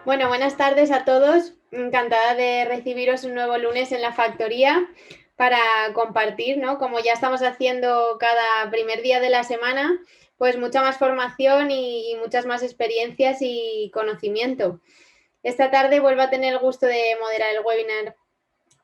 Bueno, buenas tardes a todos. Encantada de recibiros un nuevo lunes en la factoría para compartir, ¿no? Como ya estamos haciendo cada primer día de la semana, pues mucha más formación y muchas más experiencias y conocimiento. Esta tarde vuelvo a tener el gusto de moderar el webinar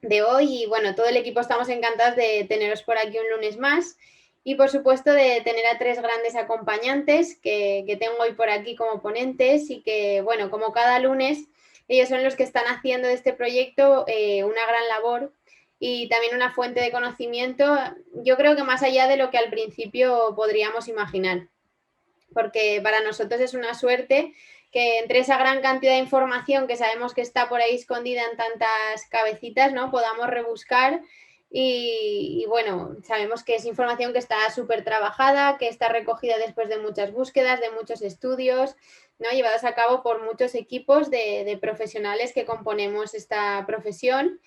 de hoy y bueno, todo el equipo estamos encantados de teneros por aquí un lunes más y por supuesto de tener a tres grandes acompañantes que tengo hoy por aquí como ponentes y que bueno, como cada lunes ellos son los que están haciendo de este proyecto una gran labor y también una fuente de conocimiento, yo creo que más allá de lo que al principio podríamos imaginar, porque para nosotros es una suerte que entre esa gran cantidad de información que sabemos que está por ahí escondida en tantas cabecitas, ¿no? Podamos rebuscar y bueno, sabemos que es información que está súper trabajada, que está recogida después de muchas búsquedas, de muchos estudios, ¿no? Llevados a cabo por muchos equipos de profesionales que componemos esta profesión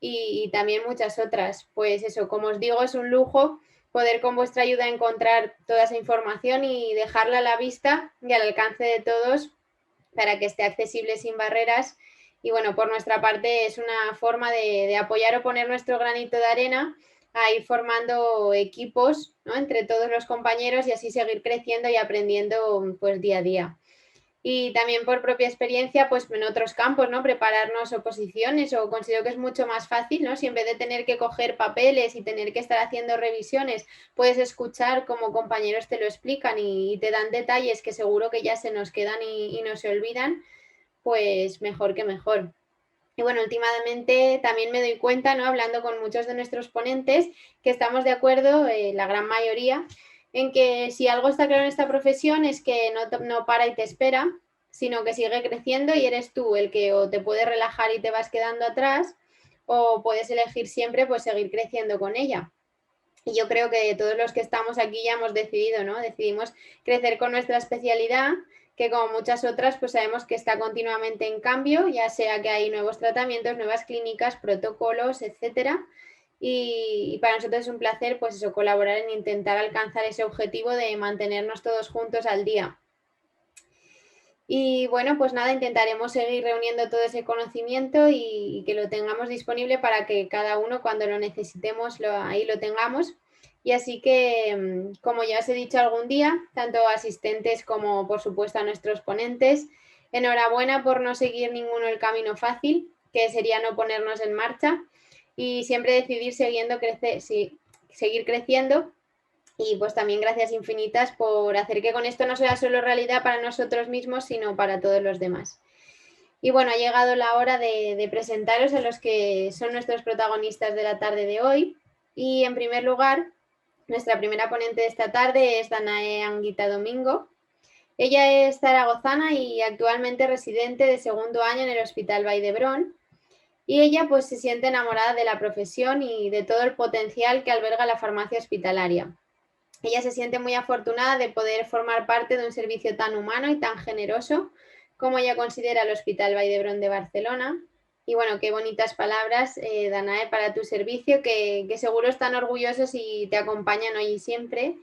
y también muchas otras. Pues eso, como os digo, es un lujo poder con vuestra ayuda encontrar toda esa información y dejarla a la vista y al alcance de todos para que esté accesible sin barreras. Y bueno, por nuestra parte es una forma de apoyar o poner nuestro granito de arena a ir formando equipos, ¿no? Entre todos los compañeros y así seguir creciendo y aprendiendo pues día a día. Y también por propia experiencia, pues en otros campos, ¿no? Prepararnos oposiciones o considero que es mucho más fácil, ¿no? Si en vez de tener que coger papeles y tener que estar haciendo revisiones, puedes escuchar como compañeros te lo explican y te dan detalles que seguro que ya se nos quedan y no se olvidan, pues mejor que mejor. Y bueno, últimamente también me doy cuenta, ¿no? Hablando con muchos de nuestros ponentes, que estamos de acuerdo, la gran mayoría, en que si algo está claro en esta profesión es que no para y te espera, sino que sigue creciendo y eres tú el que o te puedes relajar y te vas quedando atrás o puedes elegir siempre pues seguir creciendo con ella. Y yo creo que todos los que estamos aquí ya hemos decidido, ¿no? Decidimos crecer con nuestra especialidad, que como muchas otras, pues sabemos que está continuamente en cambio, ya sea que hay nuevos tratamientos, nuevas clínicas, protocolos, etcétera. Y para nosotros es un placer, pues eso, colaborar en intentar alcanzar ese objetivo de mantenernos todos juntos al día. Y bueno, pues nada, intentaremos seguir reuniendo todo ese conocimiento y que lo tengamos disponible para que cada uno cuando lo necesitemos ahí lo tengamos. Y así que, como ya os he dicho algún día, tanto asistentes como por supuesto a nuestros ponentes, enhorabuena por no seguir ninguno el camino fácil, que sería no ponernos en marcha y siempre decidir seguir creciendo y pues también gracias infinitas por hacer que con esto no sea solo realidad para nosotros mismos, sino para todos los demás. Y bueno, ha llegado la hora de presentaros a los que son nuestros protagonistas de la tarde de hoy. Y en primer lugar, nuestra primera ponente de esta tarde es Danae Anguita Domingo. Ella es zaragozana y actualmente residente de segundo año en el Hospital Vall d'Hebron. Y ella pues se siente enamorada de la profesión y de todo el potencial que alberga la farmacia hospitalaria. Ella se siente muy afortunada de poder formar parte de un servicio tan humano y tan generoso como ella considera el Hospital Vall d'Hebron de Barcelona. Y bueno, qué bonitas palabras, Danae, para tu servicio, que seguro están orgullosos y te acompañan hoy y siempre.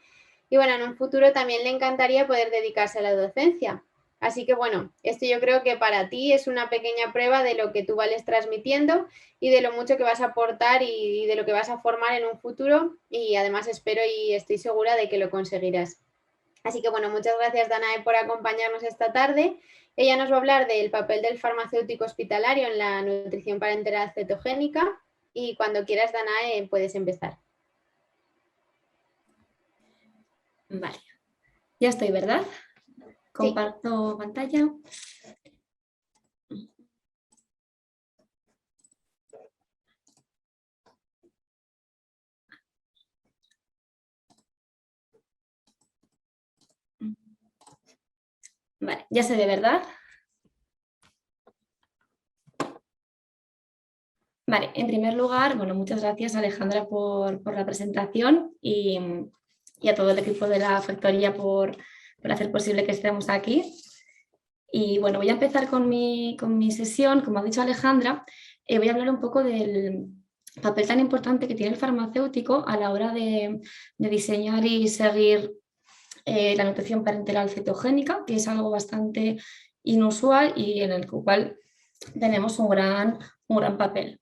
Y bueno, en un futuro también le encantaría poder dedicarse a la docencia. Así que bueno, esto yo creo que para ti es una pequeña prueba de lo que tú vales transmitiendo y de lo mucho que vas a aportar y de lo que vas a formar en un futuro y además espero y estoy segura de que lo conseguirás. Así que bueno, muchas gracias Danae por acompañarnos esta tarde. Ella nos va a hablar del papel del farmacéutico hospitalario en la nutrición parenteral cetogénica y cuando quieras Danae puedes empezar. Vale, ya estoy, ¿verdad? Sí. Comparto pantalla. Vale, ya se ve, ¿verdad? Vale, en primer lugar, bueno, muchas gracias Alejandra por la presentación y a todo el equipo de la factoría por hacer posible que estemos aquí. Y bueno, voy a empezar con mi sesión. Como ha dicho Alejandra, voy a hablar un poco del papel tan importante que tiene el farmacéutico a la hora de diseñar y seguir la nutrición parenteral cetogénica, que es algo bastante inusual y en el cual tenemos un gran papel.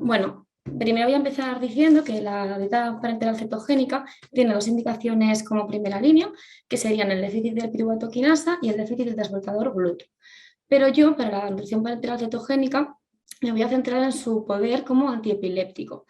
Bueno, primero voy a empezar diciendo que la dieta parenteral cetogénica tiene dos indicaciones como primera línea, que serían el déficit de piruvato-quinasa y el déficit del transportador GLUT. Pero yo, para la nutrición parenteral cetogénica, me voy a centrar en su poder como antiepiléptico,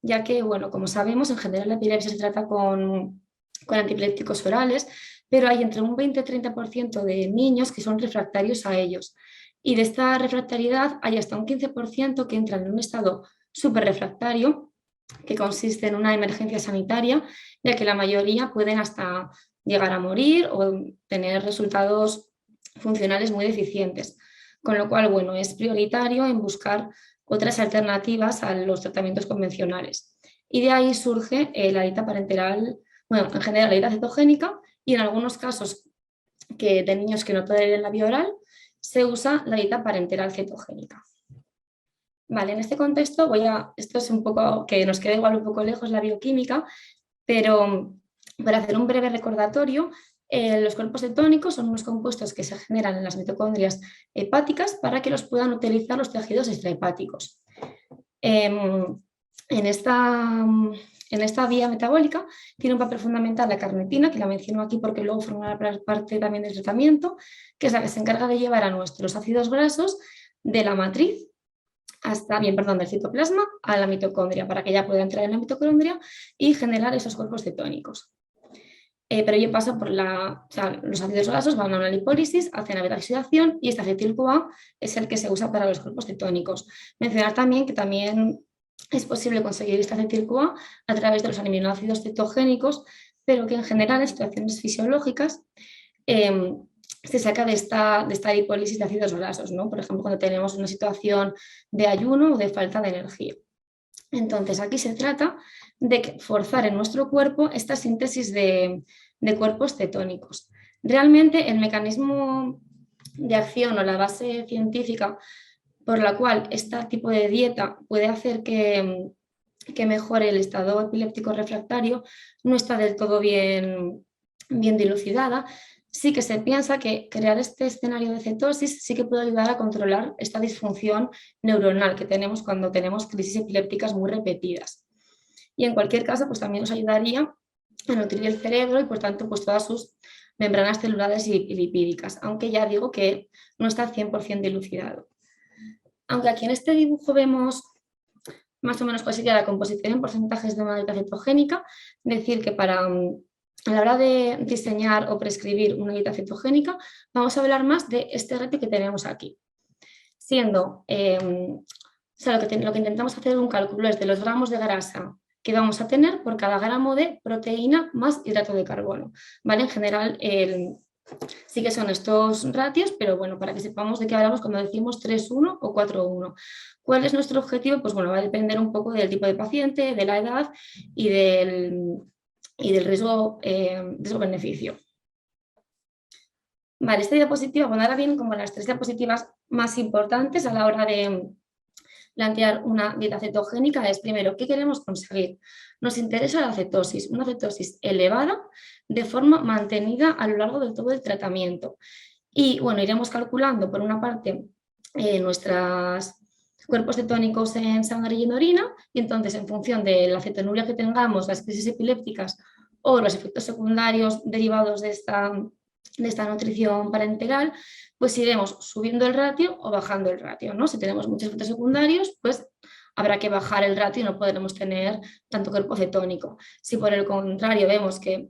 ya que, bueno, como sabemos, en general la epilepsia se trata con antiepilépticos orales, pero hay entre un 20 y 30% de niños que son refractarios a ellos. Y de esta refractariedad hay hasta un 15% que entran en un estado súper refractario, que consiste en una emergencia sanitaria, ya que la mayoría pueden hasta llegar a morir o tener resultados funcionales muy deficientes. Con lo cual, bueno, es prioritario en buscar otras alternativas a los tratamientos convencionales. Y de ahí surge la dieta parenteral, bueno, en general la dieta cetogénica y en algunos casos de niños que no toleren la vía oral, se usa la dieta parenteral cetogénica. Vale, en este contexto esto es un poco, que nos queda igual un poco lejos la bioquímica, pero para hacer un breve recordatorio, los cuerpos cetónicos son unos compuestos que se generan en las mitocondrias hepáticas para que los puedan utilizar los tejidos extrahepáticos. En esta vía metabólica tiene un papel fundamental la carnitina, que la menciono aquí porque luego formará parte también del tratamiento, que es la que se encarga de llevar a nuestros ácidos grasos de la matriz del citoplasma a la mitocondria, para que ella pueda entrar en la mitocondria y generar esos cuerpos cetónicos. Pero ello pasa por los ácidos grasos van a una lipólisis, hacen la beta-oxidación y este acetil-CoA es el que se usa para los cuerpos cetónicos. Mencionar también que también es posible conseguir este acetil-CoA a través de los aminoácidos cetogénicos, pero que en general en situaciones fisiológicas se saca de esta lipólisis de ácidos grasos, ¿no? Por ejemplo, cuando tenemos una situación de ayuno o de falta de energía. Entonces, aquí se trata de forzar en nuestro cuerpo esta síntesis de cuerpos cetónicos. Realmente, el mecanismo de acción o la base científica por la cual este tipo de dieta puede hacer que mejore el estado epiléptico refractario no está del todo bien dilucidada. Sí que se piensa que crear este escenario de cetosis sí que puede ayudar a controlar esta disfunción neuronal que tenemos cuando tenemos crisis epilépticas muy repetidas. Y en cualquier caso, pues también nos ayudaría a nutrir el cerebro y por tanto pues todas sus membranas celulares y lipídicas, aunque ya digo que no está 100% dilucidado. Aunque aquí en este dibujo vemos más o menos cuál sería la composición en porcentajes de una dieta cetogénica, decir que a la hora de diseñar o prescribir una dieta cetogénica, vamos a hablar más de este ratio que tenemos aquí. Siendo, lo que intentamos hacer un cálculo es de los gramos de grasa que vamos a tener por cada gramo de proteína más hidrato de carbono. ¿Vale? En general, sí que son estos ratios, pero bueno, para que sepamos de qué hablamos cuando decimos 3:1 o 4:1. ¿Cuál es nuestro objetivo? Pues bueno, va a depender un poco del tipo de paciente, de la edad y del riesgo-beneficio. Vale, esta diapositiva, bueno, ahora vienen como las 3 diapositivas más importantes a la hora de plantear una dieta cetogénica. Es primero, ¿qué queremos conseguir? Nos interesa la cetosis, una cetosis elevada de forma mantenida a lo largo de todo el tratamiento. Y bueno, iremos calculando por una parte nuestros cuerpos cetónicos en sangre y en orina, y entonces en función de la cetonuria que tengamos, las crisis epilépticas o los efectos secundarios derivados de esta nutrición parenteral, pues iremos subiendo el ratio o bajando el ratio, ¿no? Si tenemos muchos efectos secundarios, pues habrá que bajar el ratio y no podremos tener tanto cuerpo cetónico. Si por el contrario vemos que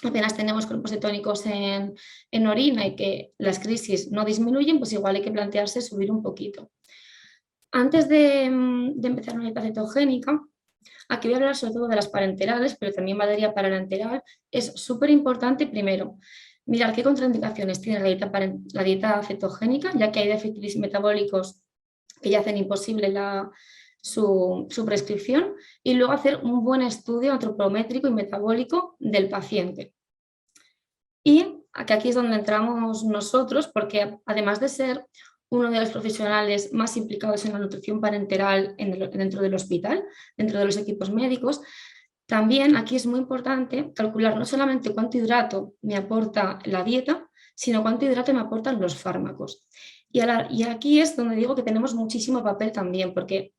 apenas tenemos cuerpos cetónicos en orina y que las crisis no disminuyen, pues igual hay que plantearse subir un poquito. Antes de empezar una dieta cetogénica, aquí voy a hablar sobre todo de las parenterales, pero también valdría para la enteral. Es súper importante, primero, mirar qué contraindicaciones tiene la dieta cetogénica, ya que hay déficits metabólicos que ya hacen imposible su prescripción, y luego hacer un buen estudio antropométrico y metabólico del paciente. Y aquí es donde entramos nosotros, porque además de ser uno de los profesionales más implicados en la nutrición parenteral dentro del hospital, dentro de los equipos médicos, también aquí es muy importante calcular no solamente cuánto hidrato me aporta la dieta, sino cuánto hidrato me aportan los fármacos. Y aquí es donde digo que tenemos muchísimo papel también, porque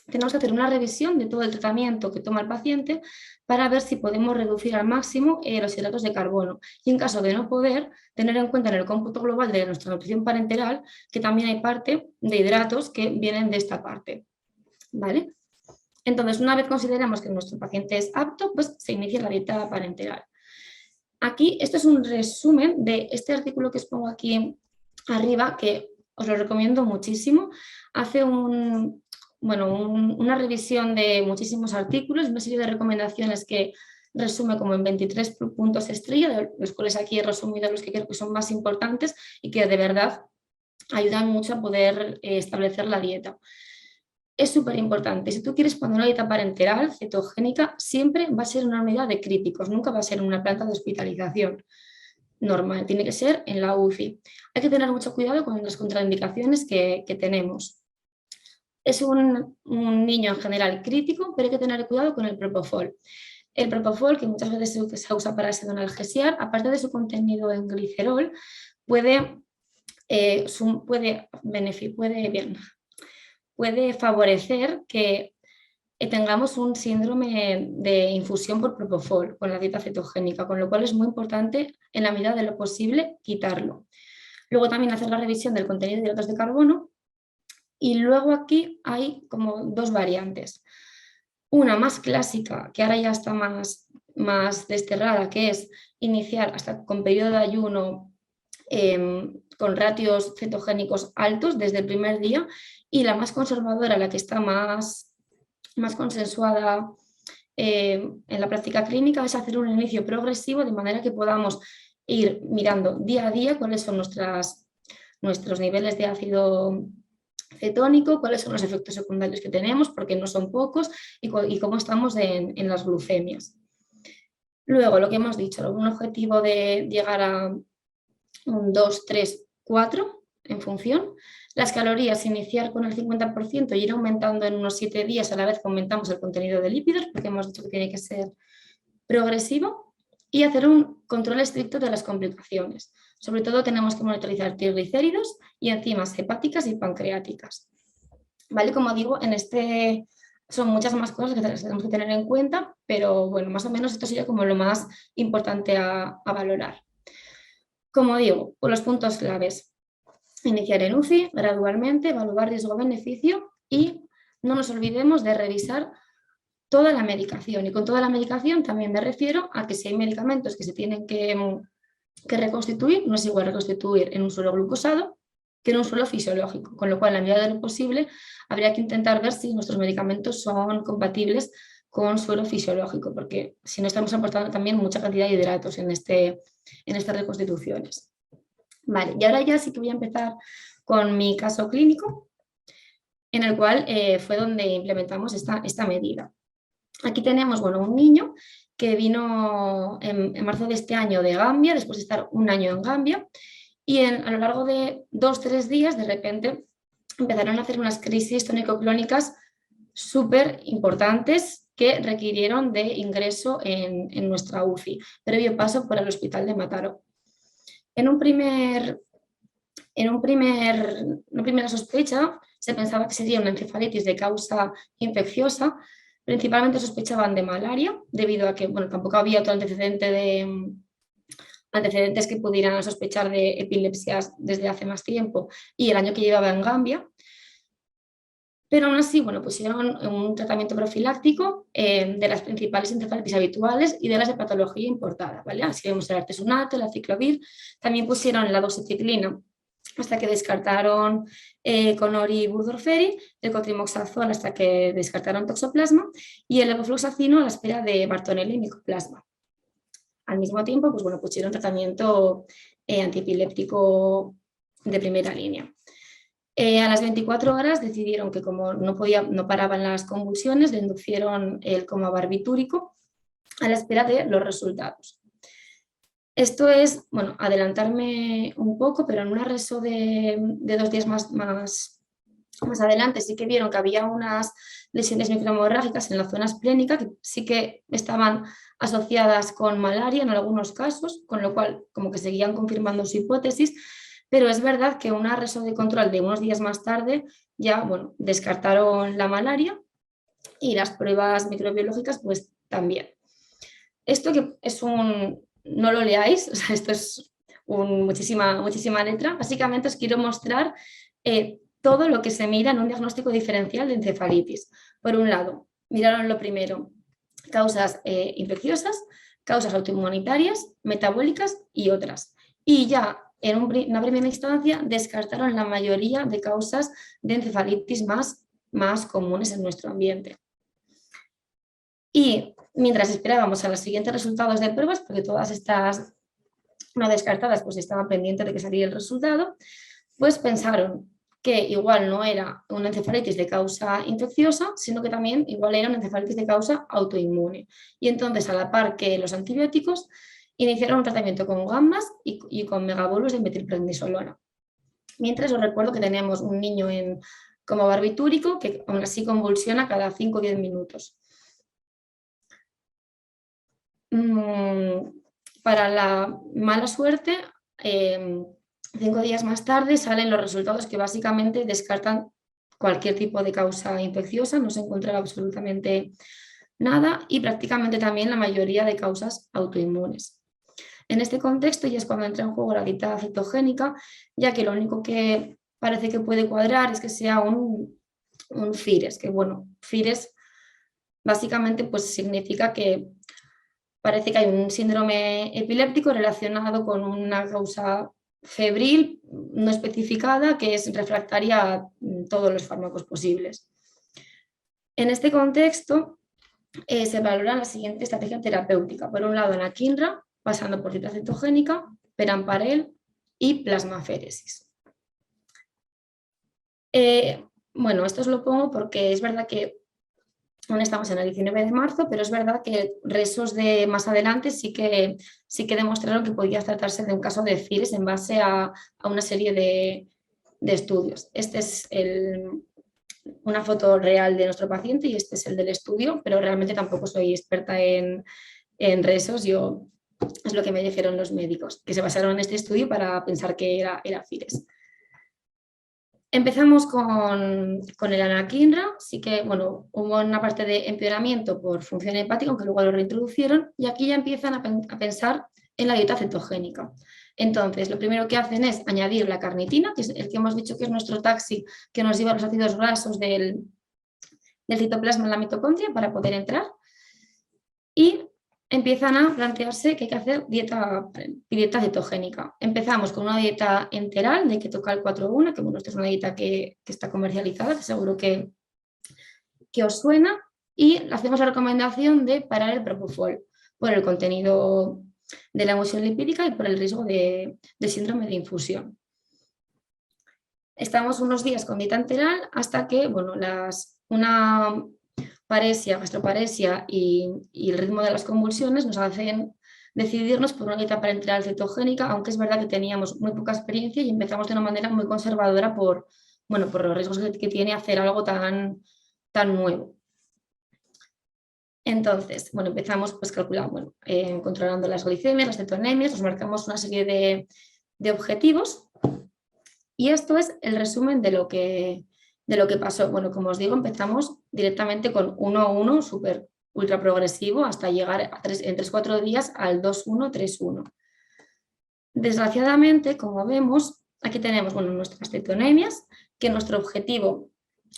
tenemos que hacer una revisión de todo el tratamiento que toma el paciente para ver si podemos reducir al máximo los hidratos de carbono. Y en caso de no poder, tener en cuenta en el cómputo global de nuestra nutrición parenteral que también hay parte de hidratos que vienen de esta parte. ¿Vale? Entonces, una vez consideramos que nuestro paciente es apto, pues se inicia la dieta parenteral. Aquí, esto es un resumen de este artículo que os pongo aquí arriba, que os lo recomiendo muchísimo. Hace una revisión de muchísimos artículos, una serie de recomendaciones que resume como en 23 puntos estrella, de los cuales aquí he resumido los que creo que son más importantes y que de verdad ayudan mucho a poder establecer la dieta. Es súper importante. Si tú quieres poner una dieta parenteral cetogénica, siempre va a ser una unidad de críticos, nunca va a ser una planta de hospitalización normal, tiene que ser en la UCI. Hay que tener mucho cuidado con las contraindicaciones que tenemos. Es un niño en general crítico, pero hay que tener cuidado con el propofol. El propofol, que muchas veces se usa para sedonalgesiar, aparte de su contenido en glicerol, puede favorecer que tengamos un síndrome de infusión por propofol con la dieta cetogénica, con lo cual es muy importante en la medida de lo posible quitarlo. Luego también hacer la revisión del contenido de hidratos de carbono y luego aquí hay como dos variantes. Una más clásica, que ahora ya está más desterrada, que es iniciar hasta con periodo de ayuno con ratios cetogénicos altos desde el primer día, y la más conservadora, la que está más consensuada en la práctica clínica, es hacer un inicio progresivo de manera que podamos ir mirando día a día cuáles son nuestros niveles de ácido cetónico, cuáles son los efectos secundarios que tenemos, porque no son pocos, y cómo estamos en las glucemias. Luego, lo que hemos dicho, un objetivo de llegar a un 2, 3, 4 en función. Las calorías, iniciar con el 50% y ir aumentando en unos 7 días a la vez que aumentamos el contenido de lípidos, porque hemos dicho que tiene que ser progresivo, y hacer un control estricto de las complicaciones. Sobre todo tenemos que monitorizar triglicéridos y enzimas hepáticas y pancreáticas. ¿Vale? Como digo, son muchas más cosas que tenemos que tener en cuenta, pero bueno, más o menos esto sería como lo más importante a valorar. Como digo, por los puntos claves: iniciar en UCI gradualmente, evaluar riesgo-beneficio y no nos olvidemos de revisar toda la medicación. Y con toda la medicación también me refiero a que si hay medicamentos que se tienen que reconstituir, no es igual reconstituir en un suelo glucosado que en un suelo fisiológico, con lo cual, en la medida de lo posible, habría que intentar ver si nuestros medicamentos son compatibles con suelo fisiológico, porque si no estamos aportando también mucha cantidad de hidratos en estas reconstituciones. Vale, y ahora ya sí que voy a empezar con mi caso clínico, en el cual fue donde implementamos esta medida. Aquí tenemos, un niño que vino en marzo de este año de Gambia, después de estar un año en Gambia, y a lo largo de 2-3 días, de repente, empezaron a hacer unas crisis tónico-clónicas súper importantes que requirieron de ingreso en nuestra UCI, previo paso por el hospital de Mataró. En una primera sospecha se pensaba que sería una encefalitis de causa infecciosa. Principalmente sospechaban de malaria, debido a que tampoco había otro antecedentes que pudieran sospechar de epilepsias desde hace más tiempo y el año que llevaba en Gambia. Pero aún así, pusieron un tratamiento profiláctico de las principales encefalitis habituales y de las de patología importada, ¿vale? Así vemos el artesunato, la ciclovir. También pusieron la doxiciclina hasta que descartaron Conori Burgdorferi, el cotrimoxazol hasta que descartaron toxoplasma y el levofloxacino a la espera de Bartonella y micoplasma. Al mismo tiempo, pusieron tratamiento antiepiléptico de primera línea. A las 24 horas decidieron que como no paraban las convulsiones, le inducieron el coma barbitúrico a la espera de los resultados. Esto es, adelantarme un poco, pero en una reso de 2 días más Más adelante sí que vieron que había unas lesiones microhemorrágicas en la zona esplénica que sí que estaban asociadas con malaria en algunos casos, con lo cual como que seguían confirmando su hipótesis, pero es verdad que una reso de control de unos días más tarde ya, bueno, descartaron la malaria y las pruebas microbiológicas pues también. Esto que es no lo leáis, o sea, esto es muchísima letra. Básicamente os quiero mostrar todo lo que se mira en un diagnóstico diferencial de encefalitis. Por un lado, miraron lo primero, causas infecciosas, causas autoinmunitarias, metabólicas y otras. Y ya en una primera instancia descartaron la mayoría de causas de encefalitis más comunes en nuestro ambiente. Y mientras esperábamos a los siguientes resultados de pruebas, porque todas estas no descartadas pues estaban pendientes de que saliera el resultado, pues pensaron que igual no era una encefalitis de causa infecciosa, sino que también igual era una encefalitis de causa autoinmune. Y entonces, a la par que los antibióticos, iniciaron un tratamiento con gammas y con megabolus de metilprednisolona. Mientras os recuerdo que tenemos un niño como barbitúrico que aún así convulsiona cada 5 o 10 minutos. Para la mala suerte, 5 días más tarde salen los resultados que básicamente descartan cualquier tipo de causa infecciosa, no se encontraba absolutamente nada y prácticamente también la mayoría de causas autoinmunes. En este contexto ya es cuando entra en juego la dieta cetogénica, ya que lo único que parece que puede cuadrar es que sea un FIRES, que bueno, FIRES básicamente pues significa que parece que hay un síndrome epiléptico relacionado con una causa febril no especificada que es refractaria a todos los fármacos posibles. En este contexto se valora la siguiente estrategia terapéutica. Por un lado, anakinra, pasando por dieta cetogénica, peramparel y plasmaféresis. Bueno, esto os lo pongo porque es verdad que aún estamos en el 19 de marzo, pero es verdad que resos de más adelante sí que demostraron que podía tratarse de un caso de FIRES en base a una serie de estudios. Este es una foto real de nuestro paciente y este es el del estudio, pero realmente tampoco soy experta en resos. Es lo que me dijeron los médicos, que se basaron en este estudio para pensar que era FIRES. Empezamos con el anakinra, sí que bueno, hubo una parte de empeoramiento por función hepática, aunque luego lo reintroducieron, y aquí ya empiezan a pensar en la dieta cetogénica. Entonces, lo primero que hacen es añadir la carnitina, que es el que hemos dicho que es nuestro taxi que nos lleva los ácidos grasos del citoplasma en la mitocondria para poder entrar, y empiezan a plantearse que hay que hacer dieta cetogénica. Empezamos con una dieta enteral de Ketocal 4.1, que bueno, esta es una dieta que está comercializada, que seguro que os suena, y hacemos la recomendación de parar el propofol por el contenido de la emulsión lipídica y por el riesgo de síndrome de infusión. Estamos unos días con dieta enteral hasta que bueno, una paresia, gastroparesia y el ritmo de las convulsiones nos hacen decidirnos por una dieta parenteral cetogénica, aunque es verdad que teníamos muy poca experiencia y empezamos de una manera muy conservadora por los riesgos que tiene hacer algo tan nuevo. Entonces, bueno, empezamos pues calculando, controlando las glicemias, las cetonemias, nos marcamos una serie de objetivos y esto es el resumen de lo que pasó. Bueno, como os digo, empezamos directamente con 1-1, súper ultra progresivo, hasta llegar en 3-4 días al 2-1, 3-1. Desgraciadamente, como vemos, aquí tenemos nuestras cetonemias, que nuestro objetivo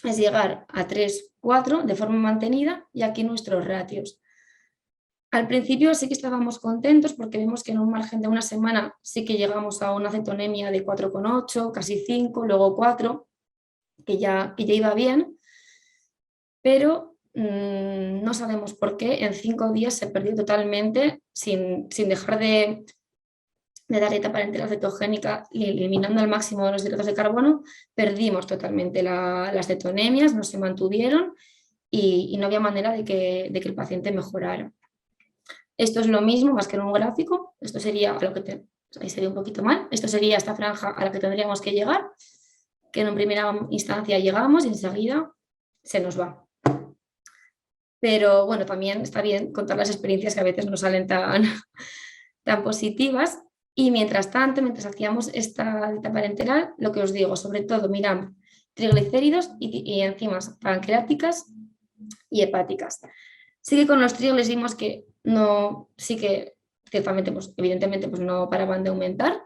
es llegar a 3-4 de forma mantenida, y aquí nuestros ratios. Al principio sí que estábamos contentos porque vemos que en un margen de una semana sí que llegamos a una cetonemia de 4,8, casi 5, luego 4, que ya iba bien, pero no sabemos por qué en 5 días se perdió totalmente sin dejar de dar dieta parenteral cetogénica y eliminando al máximo los hidratos de carbono, perdimos totalmente las cetonemias, no se mantuvieron y no había manera de que el paciente mejorara. Esto es lo mismo, más que en un gráfico. Esto sería ahí sería un poquito mal. Esto sería esta franja a la que tendríamos que llegar, que en primera instancia llegamos y enseguida se nos va. Pero bueno, también está bien contar las experiencias que a veces no salen tan, tan positivas. Y mientras tanto, mientras hacíamos esta dieta parenteral, lo que os digo, sobre todo miramos triglicéridos y enzimas pancreáticas y hepáticas. Sí que con los triglicéridos vimos que no, sí que ciertamente, pues, evidentemente, pues no paraban de aumentar,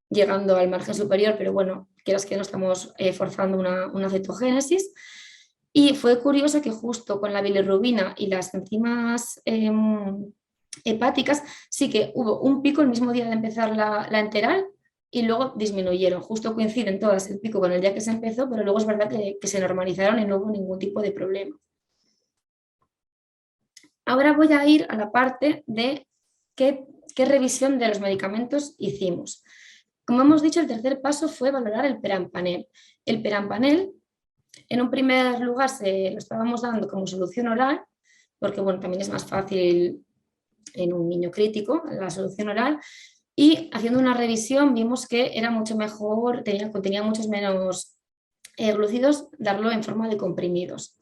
llegando al margen superior, pero bueno, quieras que no estamos forzando una cetogénesis. Y fue curioso que justo con la bilirrubina y las enzimas hepáticas sí que hubo un pico el mismo día de empezar la enteral y luego disminuyeron. Justo coinciden todas el pico con el día que se empezó, pero luego es verdad que se normalizaron y no hubo ningún tipo de problema. Ahora voy a ir a la parte de qué revisión de los medicamentos hicimos. Como hemos dicho, el tercer paso fue valorar el perampanel. El perampanel, en un primer lugar, lo estábamos dando como solución oral, porque bueno, también es más fácil en un niño crítico, la solución oral, y haciendo una revisión vimos que era mucho mejor, contenía muchos menos glúcidos, darlo en forma de comprimidos.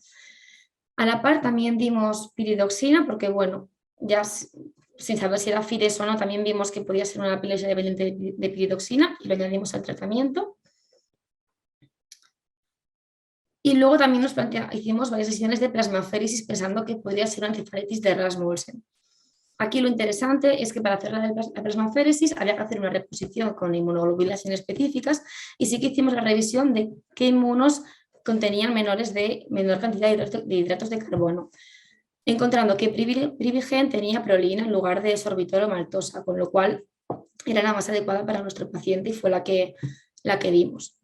A la par también dimos piridoxina, porque bueno, ya sin saber si era FIRES o no, también vimos que podía ser una pilosa de piridoxina y lo añadimos al tratamiento. Y luego también hicimos varias sesiones de plasmaféresis pensando que podría ser una encefalitis de Rasmussen. Aquí lo interesante es que para hacer la plasmaféresis había que hacer una reposición con inmunoglobulinas específicas y sí que hicimos la revisión de qué inmunos contenían menor cantidad de hidratos de carbono, encontrando que Privigen tenía proteína en lugar de sorbitol o maltosa, con lo cual era la más adecuada para nuestro paciente y fue la que dimos.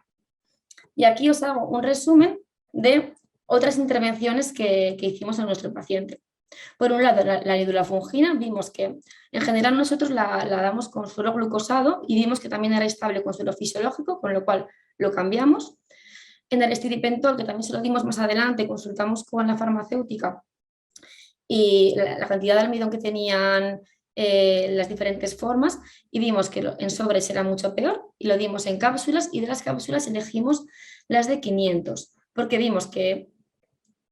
Y aquí os hago un resumen de otras intervenciones que hicimos en nuestro paciente. Por un lado, la nidulafungina, vimos que en general nosotros la damos con suero glucosado y vimos que también era estable con suero fisiológico, con lo cual lo cambiamos. En el estiripentol, que también se lo dimos más adelante, consultamos con la farmacéutica y la cantidad de almidón que tenían las diferentes formas y vimos que en sobres era mucho peor y lo dimos en cápsulas y de las cápsulas elegimos las de 500 porque vimos que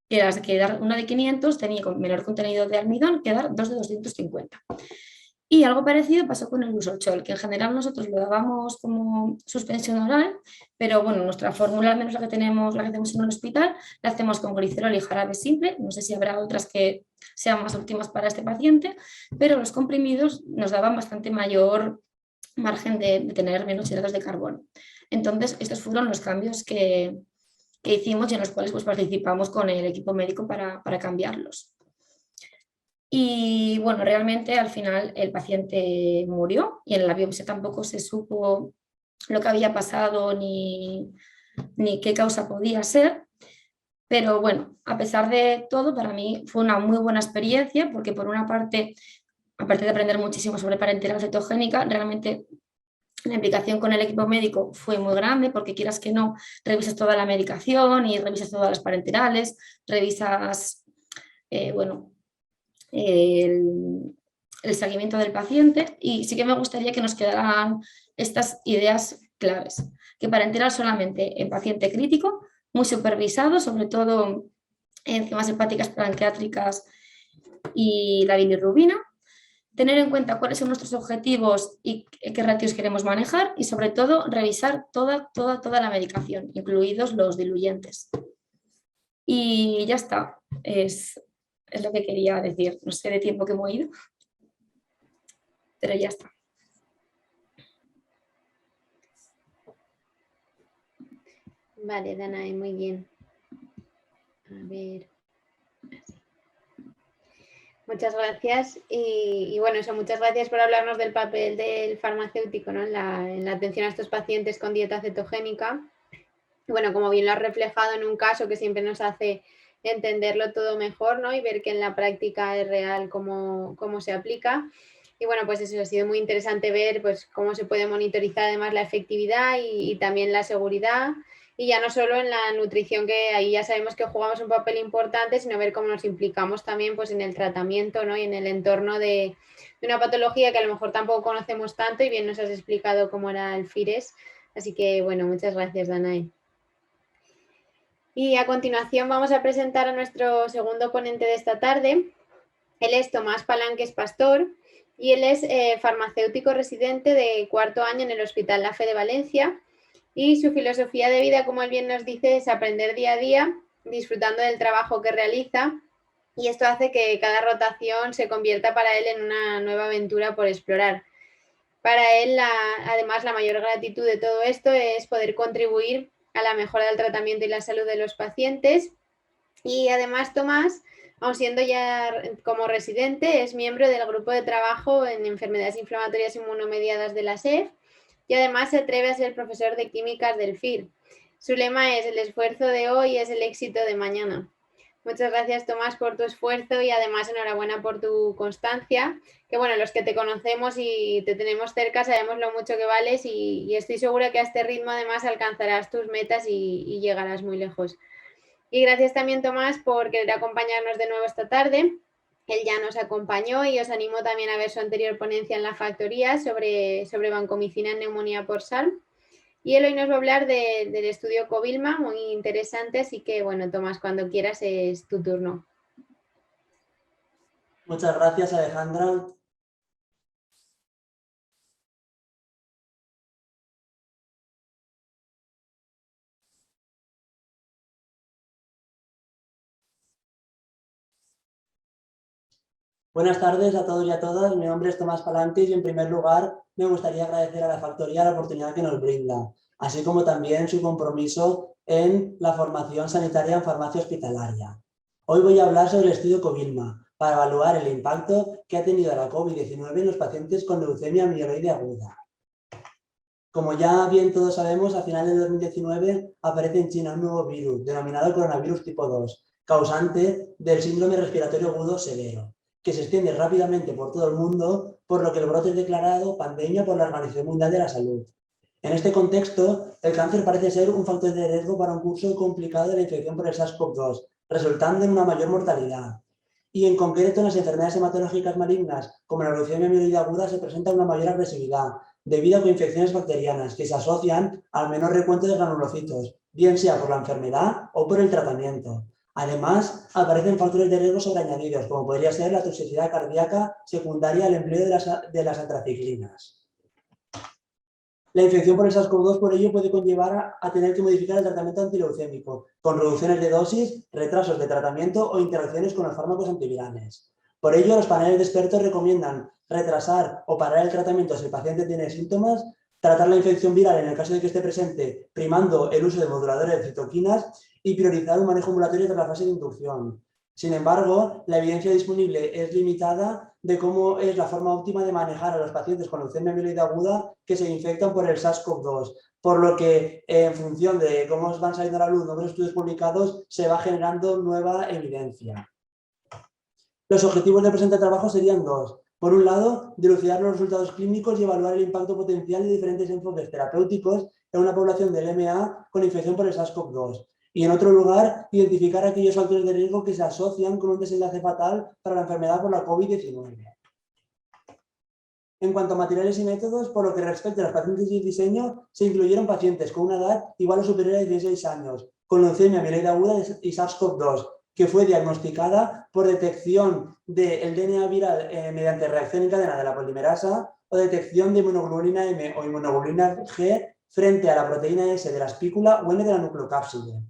dar una de 500 tenía menor contenido de almidón que dar dos de 250. Y algo parecido pasó con el Usochol, que en general nosotros lo dábamos como suspensión oral, pero bueno, nuestra fórmula, al menos la que tenemos, la que hacemos en un hospital, la hacemos con glicerol y jarabe simple. No sé si habrá otras que sean más óptimas para este paciente, pero los comprimidos nos daban bastante mayor margen de tener menos hidratos de carbono. Entonces, estos fueron los cambios que hicimos y en los cuales pues, participamos con el equipo médico para cambiarlos. Y bueno, realmente al final el paciente murió y en la biopsia tampoco se supo lo que había pasado ni qué causa podía ser. Pero bueno, a pesar de todo, para mí fue una muy buena experiencia porque por una parte, aparte de aprender muchísimo sobre parenteral cetogénica, realmente la implicación con el equipo médico fue muy grande porque quieras que no, revisas toda la medicación y revisas todas las parenterales, revisas, bueno, el seguimiento del paciente y sí que me gustaría que nos quedaran estas ideas claves, que parenteral solamente en paciente crítico, muy supervisado, sobre todo enzimas hepáticas pancreáticas y la bilirrubina, tener en cuenta cuáles son nuestros objetivos y qué ratios queremos manejar y sobre todo revisar toda la medicación, incluidos los diluyentes. Y ya está, es lo que quería decir. No sé de tiempo que me he ido, pero ya está. Vale, Danae, muy bien. A ver. Muchas gracias y bueno, eso, muchas gracias por hablarnos del papel del farmacéutico, ¿no? en la atención a estos pacientes con dieta cetogénica. Y bueno, como bien lo has reflejado en un caso que siempre nos hace entenderlo todo mejor, ¿no? Y ver que en la práctica es real cómo se aplica. Y bueno, pues eso ha sido muy interesante ver pues cómo se puede monitorizar además la efectividad y también la seguridad. Y ya no solo en la nutrición, que ahí ya sabemos que jugamos un papel importante, sino ver cómo nos implicamos también pues, en el tratamiento, ¿no? Y en el entorno de una patología que a lo mejor tampoco conocemos tanto y bien nos has explicado cómo era el FIRES. Así que, bueno, muchas gracias, Danae. Y a continuación vamos a presentar a nuestro segundo ponente de esta tarde. Él es Tomás Palanques Pastor y él es farmacéutico residente de cuarto año en el Hospital La Fe de Valencia, y su filosofía de vida, como él bien nos dice, es aprender día a día, disfrutando del trabajo que realiza, y esto hace que cada rotación se convierta para él en una nueva aventura por explorar. Para él, además, la mayor gratitud de todo esto es poder contribuir a la mejora del tratamiento y la salud de los pacientes. Y además, Tomás, aun siendo ya como residente, es miembro del grupo de trabajo en enfermedades inflamatorias inmunomediadas de la SEF, y además se atreve a ser profesor de químicas del FIR. Su lema es: el esfuerzo de hoy es el éxito de mañana. Muchas gracias, Tomás, por tu esfuerzo, y además enhorabuena por tu constancia, que bueno, los que te conocemos y te tenemos cerca sabemos lo mucho que vales, y estoy segura que a este ritmo además alcanzarás tus metas y llegarás muy lejos. Y gracias también, Tomás, por querer acompañarnos de nuevo esta tarde. Él ya nos acompañó y os animo también a ver su anterior ponencia en la factoría sobre vancomicina en neumonía por SARM. Y él hoy nos va a hablar del estudio Covilma, muy interesante, así que bueno, Tomás, cuando quieras es tu turno. Muchas gracias, Alejandra. Buenas tardes a todos y a todas. Mi nombre es Tomás Palanques y en primer lugar me gustaría agradecer a la factoría la oportunidad que nos brinda, así como también su compromiso en la formación sanitaria en farmacia hospitalaria. Hoy voy a hablar sobre el estudio Covilma para evaluar el impacto que ha tenido la COVID-19 en los pacientes con leucemia mieloide aguda. Como ya bien todos sabemos, a finales de 2019 aparece en China un nuevo virus denominado coronavirus tipo 2, causante del síndrome respiratorio agudo severo, que se extiende rápidamente por todo el mundo, por lo que el brote es declarado pandemia por la Organización Mundial de la Salud. En este contexto, el cáncer parece ser un factor de riesgo para un curso complicado de la infección por el SARS-CoV-2, resultando en una mayor mortalidad. Y en concreto, en las enfermedades hematológicas malignas, como la leucemia mieloide aguda, se presenta una mayor agresividad, debido a coinfecciones bacterianas que se asocian al menor recuento de granulocitos, bien sea por la enfermedad o por el tratamiento. Además, aparecen factores de riesgo sobreañadidos, como podría ser la toxicidad cardíaca secundaria al empleo de las antraciclinas. La infección por el SARS-CoV-2 por ello puede conllevar a tener que modificar el tratamiento antileucémico, con reducciones de dosis, retrasos de tratamiento o interacciones con los fármacos antivirales. Por ello, los paneles de expertos recomiendan retrasar o parar el tratamiento si el paciente tiene síntomas, tratar la infección viral en el caso de que esté presente, primando el uso de moduladores de citoquinas, y priorizar un manejo ambulatorio tras la fase de inducción. Sin embargo, la evidencia disponible es limitada de cómo es la forma óptima de manejar a los pacientes con leucemia mieloide aguda que se infectan por el SARS-CoV-2, por lo que en función de cómo van saliendo a la luz nuevos estudios publicados, se va generando nueva evidencia. Los objetivos del presente trabajo serían dos. Por un lado, dilucidar los resultados clínicos y evaluar el impacto potencial de diferentes enfoques terapéuticos en una población de LMA con infección por el SARS-CoV-2. Y en otro lugar, identificar aquellos factores de riesgo que se asocian con un desenlace fatal para la enfermedad por la COVID-19. En cuanto a materiales y métodos, por lo que respecta a los pacientes y el diseño, se incluyeron pacientes con una edad igual o superior a 16 años, con leucemia mieloide aguda y SARS-CoV-2, que fue diagnosticada por detección del DNA viral mediante reacción en cadena de la polimerasa o detección de inmunoglobulina M o inmunoglobulina G frente a la proteína S de la espícula o N de la nucleocápside.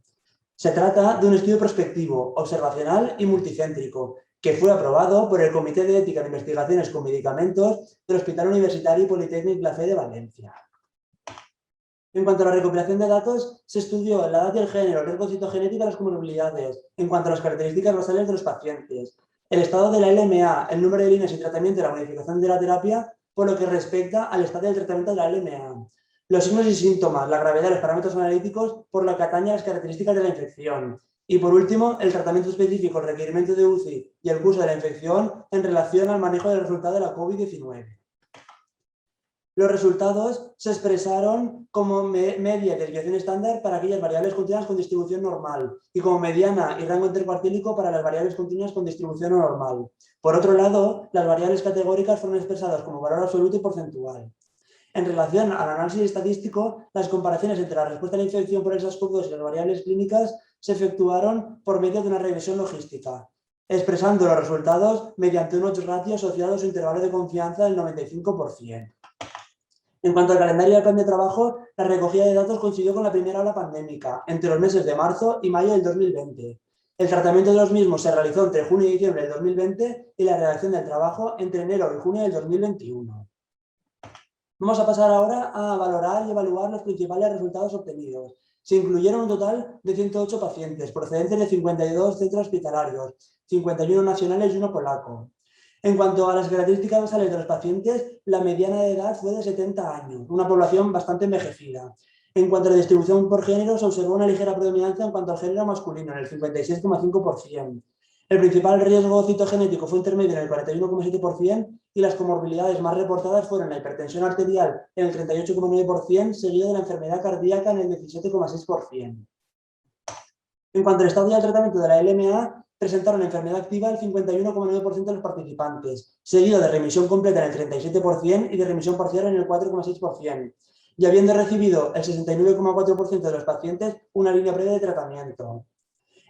Se trata de un estudio prospectivo, observacional y multicéntrico, que fue aprobado por el Comité de Ética de Investigaciones con Medicamentos del Hospital Universitario y Politécnico La Fe de Valencia. En cuanto a la recopilación de datos, se estudió la edad y el género, el riesgo citogenético y las comorbilidades, en cuanto a las características basales de los pacientes, el estado de la LMA, el número de líneas y tratamiento y la modificación de la terapia, por lo que respecta al estado del tratamiento de la LMA, los signos y síntomas, la gravedad de los parámetros analíticos, por lo que atañe a las características de la infección. Y por último, el tratamiento específico, el requerimiento de UCI y el curso de la infección en relación al manejo del resultado de la COVID-19. Los resultados se expresaron como media de desviación estándar para aquellas variables continuas con distribución normal y como mediana y rango intercuartílico para las variables continuas con distribución no normal. Por otro lado, las variables categóricas fueron expresadas como valor absoluto y porcentual. En relación al análisis estadístico, las comparaciones entre la respuesta a la infección por el SARS-CoV-2 y las variables clínicas se efectuaron por medio de una regresión logística, expresando los resultados mediante un odds ratio asociado a su intervalo de confianza del 95%. En cuanto al calendario del plan de trabajo, la recogida de datos coincidió con la primera ola pandémica, entre los meses de marzo y mayo del 2020. El tratamiento de los mismos se realizó entre junio y diciembre del 2020 y la redacción del trabajo entre enero y junio del 2021. Vamos a pasar ahora a valorar y evaluar los principales resultados obtenidos. Se incluyeron un total de 108 pacientes procedentes de 52 centros hospitalarios, 51 nacionales y 1 polaco. En cuanto a las características basales de los pacientes, la mediana de edad fue de 70 años, una población bastante envejecida. En cuanto a la distribución por género, se observó una ligera predominancia en cuanto al género masculino, en el 56,5%. El principal riesgo citogenético fue intermedio en el 41,7% y las comorbilidades más reportadas fueron la hipertensión arterial en el 38,9%, seguido de la enfermedad cardíaca en el 17,6%. En cuanto al estado y al tratamiento de la LMA, presentaron enfermedad activa el 51,9% de los participantes, seguido de remisión completa en el 37% y de remisión parcial en el 4,6%, y habiendo recibido el 69,4% de los pacientes una línea previa de tratamiento.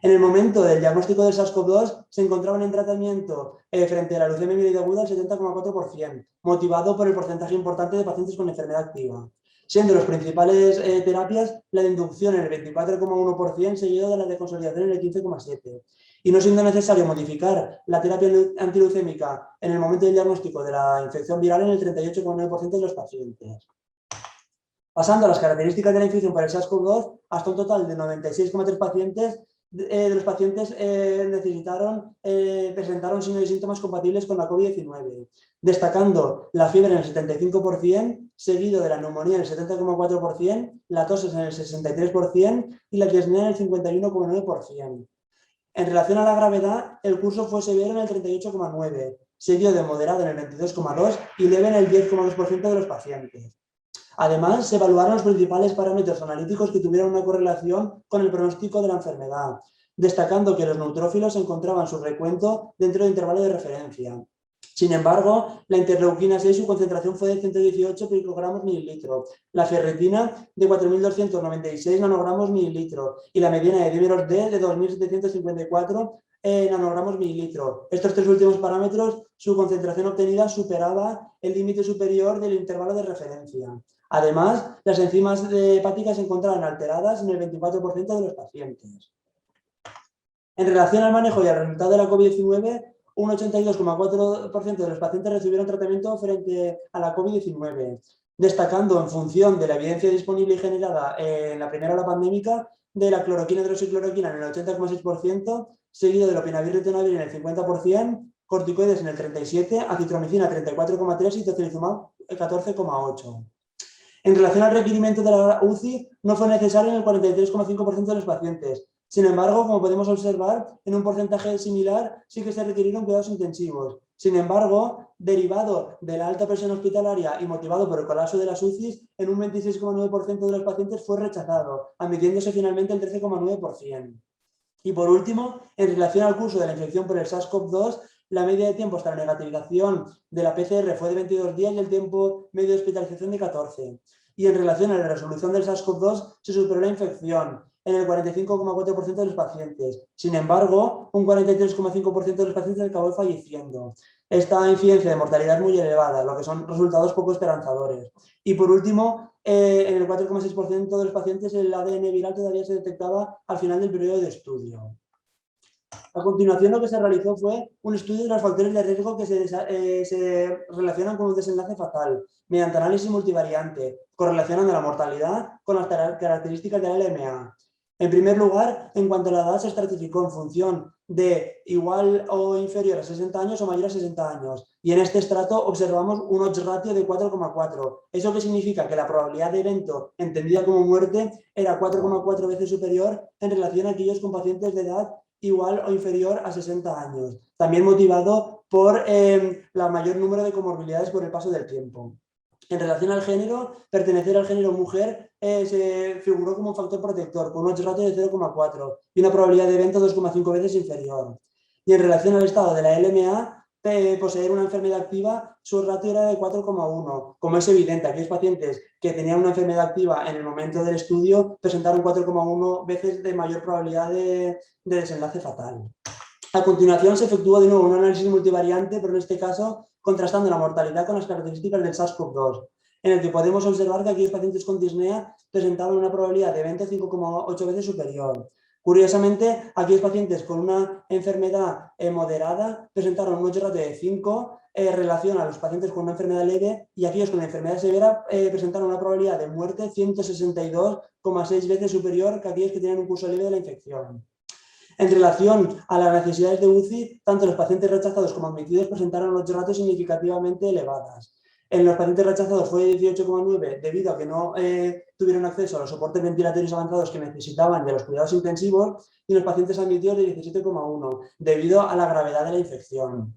En el momento del diagnóstico del SARS-CoV-2 se encontraban en tratamiento frente a la leucemia mieloide aguda el 70,4%, motivado por el porcentaje importante de pacientes con enfermedad activa, siendo las principales terapias la de inducción en el 24,1%, seguido de la de consolidación en el 15,7%, y no siendo necesario modificar la terapia antileucémica en el momento del diagnóstico de la infección viral en el 38,9% de los pacientes. Pasando a las características de la infección por el SARS-CoV-2, hasta un total de 96,3 pacientes de los pacientes presentaron signos y síntomas compatibles con la COVID-19, destacando la fiebre en el 75%, seguido de la neumonía en el 70,4%, la tos en el 63% y la disnea en el 51,9%. En relación a la gravedad, el curso fue severo en el 38,9%, seguido de moderado en el 22,2% y leve en el 10,2% de los pacientes. Además, se evaluaron los principales parámetros analíticos que tuvieron una correlación con el pronóstico de la enfermedad, destacando que los neutrófilos encontraban su recuento dentro del intervalo de referencia. Sin embargo, la interleuquina 6, su concentración fue de 118 picogramos mililitro, la ferritina de 4.296 nanogramos mililitro y la mediana de dímeros D de 2.754 nanogramos mililitro. Estos tres últimos parámetros, su concentración obtenida superaba el límite superior del intervalo de referencia. Además, las enzimas hepáticas se encontraban alteradas en el 24% de los pacientes. En relación al manejo y al resultado de la COVID-19, un 82,4% de los pacientes recibieron tratamiento frente a la COVID-19, destacando en función de la evidencia disponible y generada en la primera ola pandémica de la cloroquina y hidroxicloroquina en el 80,6%, seguido de lopinavir ritonavir en el 50%, corticoides en el 37%, acitromicina 34,3% y tocilizumab 14,8%. En relación al requerimiento de la UCI, no fue necesario en el 43,5% de los pacientes. Sin embargo, como podemos observar, en un porcentaje similar sí que se requirieron cuidados intensivos. Sin embargo, derivado de la alta presión hospitalaria y motivado por el colapso de las UCIs, en un 26,9% de los pacientes fue rechazado, admitiéndose finalmente el 13,9%. Y por último, en relación al curso de la infección por el SARS-CoV-2, la media de tiempo hasta la negativización de la PCR fue de 22 días y el tiempo medio de hospitalización de 14. Y en relación a la resolución del SARS-CoV-2, se superó la infección en el 45,4% de los pacientes. Sin embargo, un 43,5% de los pacientes acabó falleciendo. Esta incidencia de mortalidad es muy elevada, lo que son resultados poco esperanzadores. Y por último, en el 4,6% de los pacientes el ADN viral todavía se detectaba al final del periodo de estudio. A continuación, lo que se realizó fue un estudio de los factores de riesgo que se relacionan con un desenlace fatal, mediante análisis multivariante, correlacionando la mortalidad con las características de la LMA. En primer lugar, en cuanto a la edad, se estratificó en función de igual o inferior a 60 años o mayor a 60 años. Y en este estrato observamos un odds ratio de 4,4. ¿Eso qué significa? Que la probabilidad de evento entendida como muerte era 4,4 veces superior en relación a aquellos con pacientes de edad igual o inferior a 60 años. También motivado por la mayor número de comorbilidades por el paso del tiempo. En relación al género, pertenecer al género mujer se figuró como un factor protector, con un odds ratio de 0,4 y una probabilidad de evento 2,5 veces inferior. Y en relación al estado de la LMA, poseer una enfermedad activa, su ratio era de 4,1. Como es evidente, aquellos pacientes que tenían una enfermedad activa en el momento del estudio presentaron 4,1 veces de mayor probabilidad de desenlace fatal. A continuación se efectuó de nuevo un análisis multivariante, pero en este caso contrastando la mortalidad con las características del SARS-CoV-2, en el que podemos observar que aquellos pacientes con disnea presentaban una probabilidad de evento 5,8 veces superior. Curiosamente, aquellos pacientes con una enfermedad moderada presentaron un 8 ratio de 5 en relación a los pacientes con una enfermedad leve, y aquellos con la enfermedad severa presentaron una probabilidad de muerte 162,6 veces superior que aquellos que tenían un curso leve de la infección. En relación a las necesidades de UCI, tanto los pacientes rechazados como admitidos presentaron 8 ratios significativamente elevadas. En los pacientes rechazados fue 18,9 debido a que no tuvieron acceso a los soportes ventilatorios avanzados que necesitaban de los cuidados intensivos, y en los pacientes admitidos de 17,1 debido a la gravedad de la infección.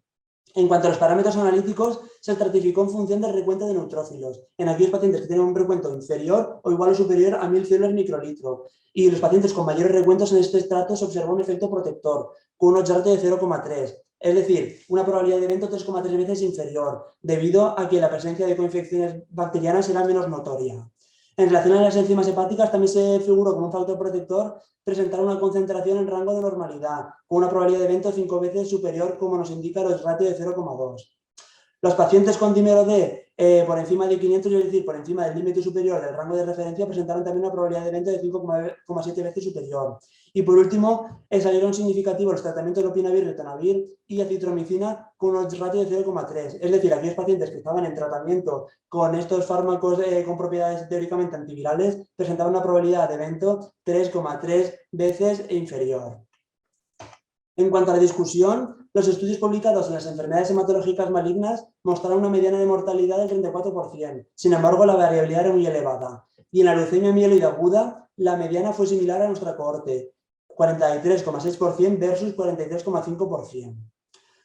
En cuanto a los parámetros analíticos, se estratificó en función del recuento de neutrófilos, en aquellos pacientes que tienen un recuento inferior o igual o superior a 1000 células microlitro, y los pacientes con mayores recuentos en este estrato se observó un efecto protector, con un ratio de 0,3, es decir, una probabilidad de evento 3,3 veces inferior, debido a que la presencia de coinfecciones bacterianas era menos notoria. En relación a las enzimas hepáticas, también se figuró como un factor protector presentar una concentración en rango de normalidad, con una probabilidad de evento 5 veces superior, como nos indica el ratio de 0,2. Los pacientes con dímero D por encima de 500, es decir, por encima del límite superior del rango de referencia, presentaron también una probabilidad de evento de 5,7 veces superior. Y por último, salieron significativos los tratamientos de lopinavir, ritonavir y acitromicina con un ratio de 0,3. Es decir, aquellos pacientes que estaban en tratamiento con estos fármacos con propiedades teóricamente antivirales presentaban una probabilidad de evento 3,3 veces inferior. En cuanto a la discusión, los estudios publicados en las enfermedades hematológicas malignas mostraron una mediana de mortalidad del 34%. Sin embargo, la variabilidad era muy elevada. Y en la leucemia mieloide aguda, la mediana fue similar a nuestra cohorte, 43,6% versus 43,5%.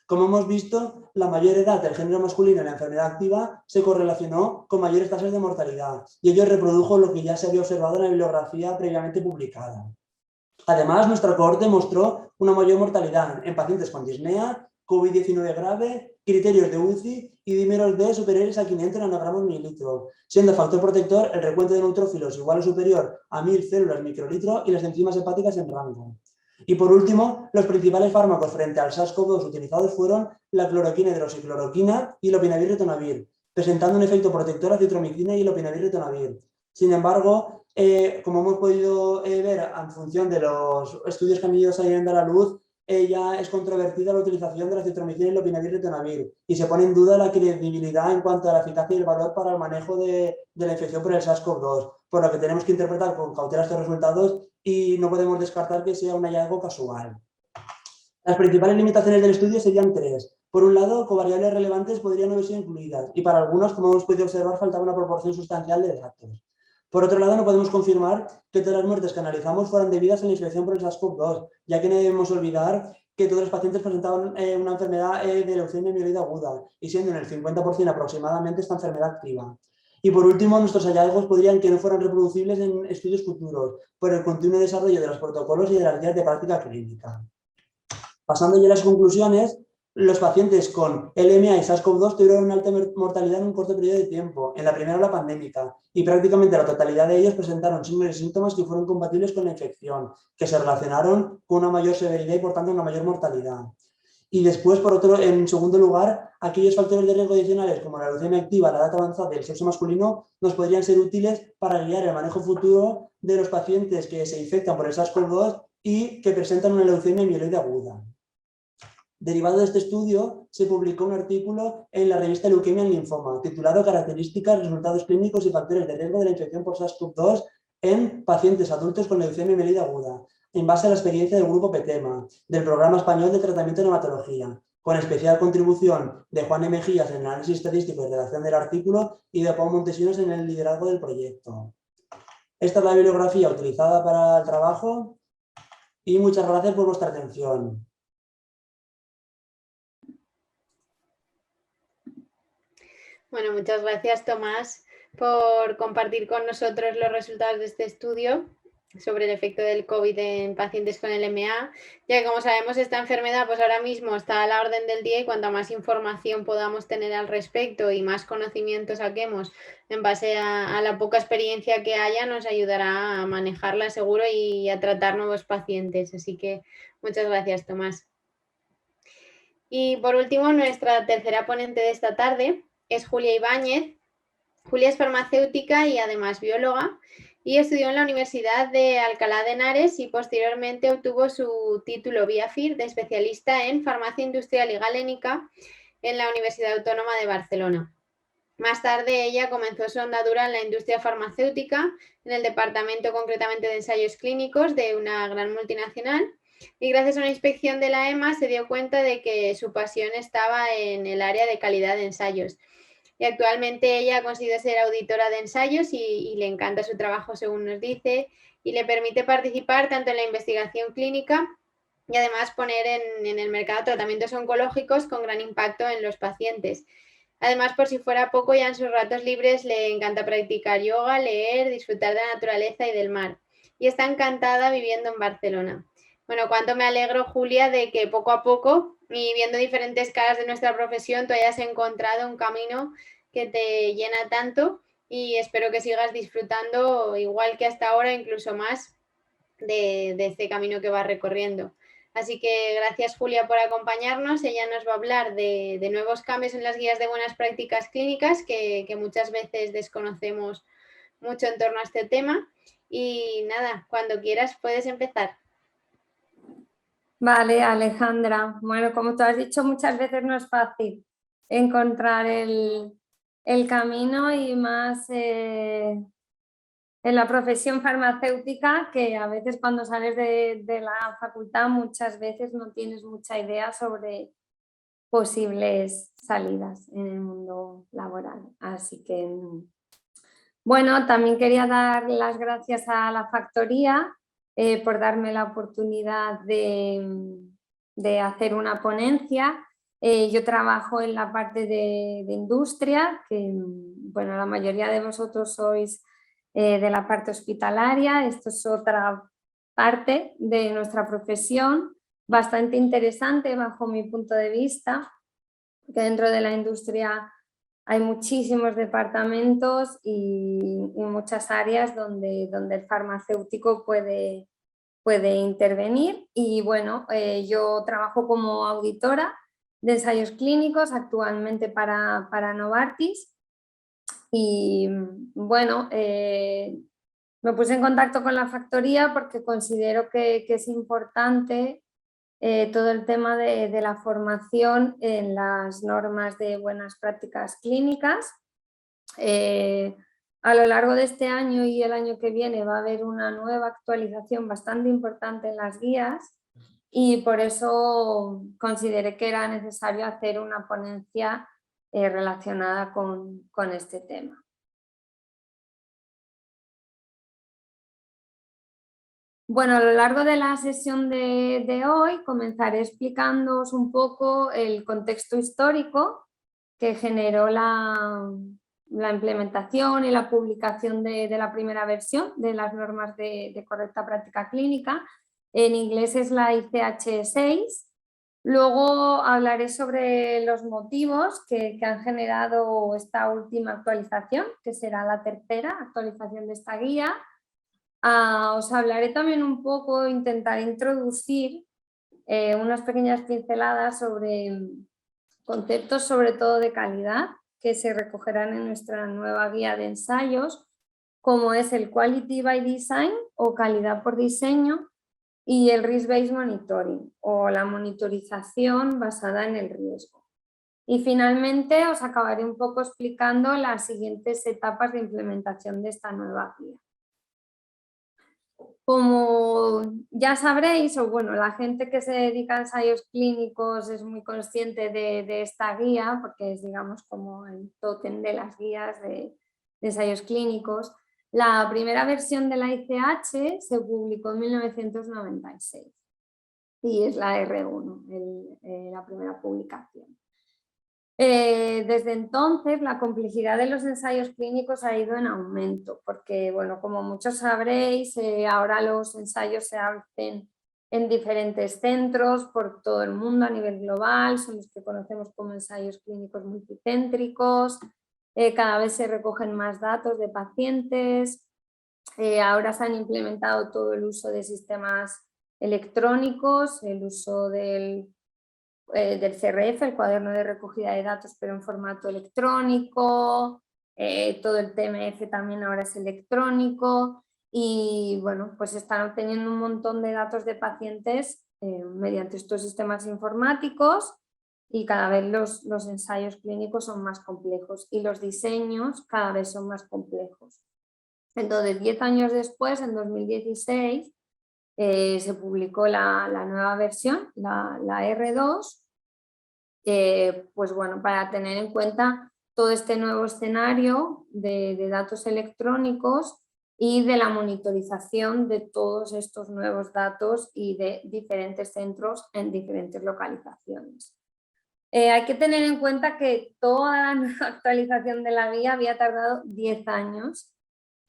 Como hemos visto, la mayor edad del género masculino en la enfermedad activa se correlacionó con mayores tasas de mortalidad, y ello reprodujo lo que ya se había observado en la bibliografía previamente publicada. Además, nuestra cohorte mostró una mayor mortalidad en pacientes con disnea, COVID-19 grave, criterios de UCI y dímeros D superiores a 500 nanogramos mililitro, siendo factor protector el recuento de neutrófilos igual o superior a 1000 células microlitro y las enzimas hepáticas en rango. Y por último, los principales fármacos frente al SARS-CoV-2 utilizados fueron la cloroquina, hidroxicloroquina y lopinavir, ritonavir, presentando un efecto protector a citromicina y lopinavir, ritonavir. Sin embargo, como hemos podido ver en función de los estudios que han ido saliendo a la luz, ya es controvertida la utilización de la citromicina y lopinavir, ritonavir, y se pone en duda la credibilidad en cuanto a la eficacia y el valor para el manejo de la infección por el SARS-CoV-2, por lo que tenemos que interpretar con cautela estos resultados y no podemos descartar que sea un hallazgo casual. Las principales limitaciones del estudio serían 3. Por un lado, covariables relevantes podrían no haber sido incluidas, y para algunos, como hemos podido observar, faltaba una proporción sustancial de datos. Por otro lado, no podemos confirmar que todas las muertes que analizamos fueran debidas a la infección por el SARS-CoV-2, ya que no debemos olvidar que todos los pacientes presentaban una enfermedad de leucemia mieloide aguda, y siendo en el 50% aproximadamente esta enfermedad activa. Y por último, nuestros hallazgos podrían que no fueran reproducibles en estudios futuros, por el continuo desarrollo de los protocolos y de las guías de práctica clínica. Pasando ya a las conclusiones, los pacientes con LMA y SARS-CoV-2 tuvieron una alta mortalidad en un corto periodo de tiempo, en la primera ola pandémica, y prácticamente la totalidad de ellos presentaron signos y síntomas que fueron compatibles con la infección, que se relacionaron con una mayor severidad y por tanto una mayor mortalidad. Y después, en segundo lugar, aquellos factores de riesgo adicionales como la leucemia activa, la edad avanzada y el sexo masculino nos podrían ser útiles para guiar el manejo futuro de los pacientes que se infectan por el SARS-CoV-2 y que presentan una leucemia mieloide aguda. Derivado de este estudio, se publicó un artículo en la revista Leuquemia en Linfoma, titulado Características, resultados clínicos y factores de riesgo de la infección por SARS-CoV-2 en pacientes adultos con leucemia mieloide aguda, en base a la experiencia del grupo PETEMA, del Programa Español de Tratamiento de Hematología, con especial contribución de Juan E. Mejías en el análisis estadístico y redacción del artículo y de Pau Montesinos en el liderazgo del proyecto. Esta es la bibliografía utilizada para el trabajo y muchas gracias por vuestra atención. Bueno, muchas gracias, Tomás, por compartir con nosotros los resultados de este estudio. sobre el efecto del COVID en pacientes con LMA, ya que como sabemos esta enfermedad pues ahora mismo está a la orden del día y cuanta más información podamos tener al respecto y más conocimiento saquemos en base a la poca experiencia que haya, nos ayudará a manejarla seguro y a tratar nuevos pacientes. Así que muchas gracias, Tomás. Y por último, nuestra tercera ponente de esta tarde es Julia Ibáñez. Julia es farmacéutica y además bióloga y estudió en la Universidad de Alcalá de Henares y posteriormente obtuvo su título BIAFIR de especialista en farmacia industrial y galénica en la Universidad Autónoma de Barcelona. Más tarde ella comenzó su andadura en la industria farmacéutica, en el departamento concretamente de ensayos clínicos de una gran multinacional y gracias a una inspección de la EMA se dio cuenta de que su pasión estaba en el área de calidad de ensayos. Y actualmente ella ha conseguido ser auditora de ensayos y le encanta su trabajo, según nos dice, y le permite participar tanto en la investigación clínica y además poner en el mercado tratamientos oncológicos con gran impacto en los pacientes. Además, por si fuera poco, ya en sus ratos libres le encanta practicar yoga, leer, disfrutar de la naturaleza y del mar. Y está encantada viviendo en Barcelona. Bueno, cuánto me alegro, Julia, de que poco a poco y viendo diferentes caras de nuestra profesión, tú hayas encontrado un camino que te llena tanto y espero que sigas disfrutando igual que hasta ahora, incluso más, de este camino que vas recorriendo. Así que gracias, Julia, por acompañarnos. Ella nos va a hablar de nuevos cambios en las guías de buenas prácticas clínicas que muchas veces desconocemos mucho en torno a este tema. Y nada, cuando quieras puedes empezar. Vale, Alejandra. Bueno, como tú has dicho, muchas veces no es fácil encontrar el camino y más en la profesión farmacéutica, que a veces cuando sales de la facultad muchas veces no tienes mucha idea sobre posibles salidas en el mundo laboral. Así que, bueno, también quería dar las gracias a la factoría por darme la oportunidad de hacer una ponencia. Yo trabajo en la parte de industria, que bueno, la mayoría de vosotros sois de la parte hospitalaria. Esto es otra parte de nuestra profesión, bastante interesante bajo mi punto de vista, porque dentro de la industria hay muchísimos departamentos y muchas áreas donde el farmacéutico puede intervenir. Y bueno, yo trabajo como auditora de ensayos clínicos actualmente para Novartis y bueno, me puse en contacto con la factoría porque considero que es importante todo el tema de la formación en las normas de buenas prácticas clínicas. A lo largo de este año y el año que viene va a haber una nueva actualización bastante importante en las guías y por eso consideré que era necesario hacer una ponencia relacionada con este tema. Bueno, a lo largo de la sesión de hoy comenzaré explicándoos un poco el contexto histórico que generó la implementación y la publicación de la primera versión de las normas de correcta práctica clínica. En inglés es la ICH6. Luego hablaré sobre los motivos que han generado esta última actualización, que será la tercera actualización de esta guía. Os hablaré también un poco, intentaré introducir unas pequeñas pinceladas sobre conceptos sobre todo de calidad que se recogerán en nuestra nueva guía de ensayos, como es el Quality by Design o calidad por diseño y el Risk-Based Monitoring o la monitorización basada en el riesgo. Y finalmente os acabaré un poco explicando las siguientes etapas de implementación de esta nueva guía. Como ya sabréis, o bueno, la gente que se dedica a ensayos clínicos es muy consciente de esta guía, porque es, digamos, como el tótem de las guías de ensayos clínicos. La primera versión de la ICH se publicó en 1996 y es la R1, la primera publicación. Desde entonces la complejidad de los ensayos clínicos ha ido en aumento porque, bueno, como muchos sabréis, ahora los ensayos se hacen en diferentes centros por todo el mundo a nivel global, son los que conocemos como ensayos clínicos multicéntricos, cada vez se recogen más datos de pacientes, ahora se han implementado todo el uso de sistemas electrónicos, el uso del CRF, el cuaderno de recogida de datos, pero en formato electrónico, todo el TMF también ahora es electrónico y bueno, pues están obteniendo un montón de datos de pacientes mediante estos sistemas informáticos y cada vez los ensayos clínicos son más complejos y los diseños cada vez son más complejos. Entonces, 10 años después, en 2016, se publicó la nueva versión, la R2, pues bueno, para tener en cuenta todo este nuevo escenario de datos electrónicos y de la monitorización de todos estos nuevos datos y de diferentes centros en diferentes localizaciones. Hay que tener en cuenta que toda la nueva actualización de la guía había tardado 10 años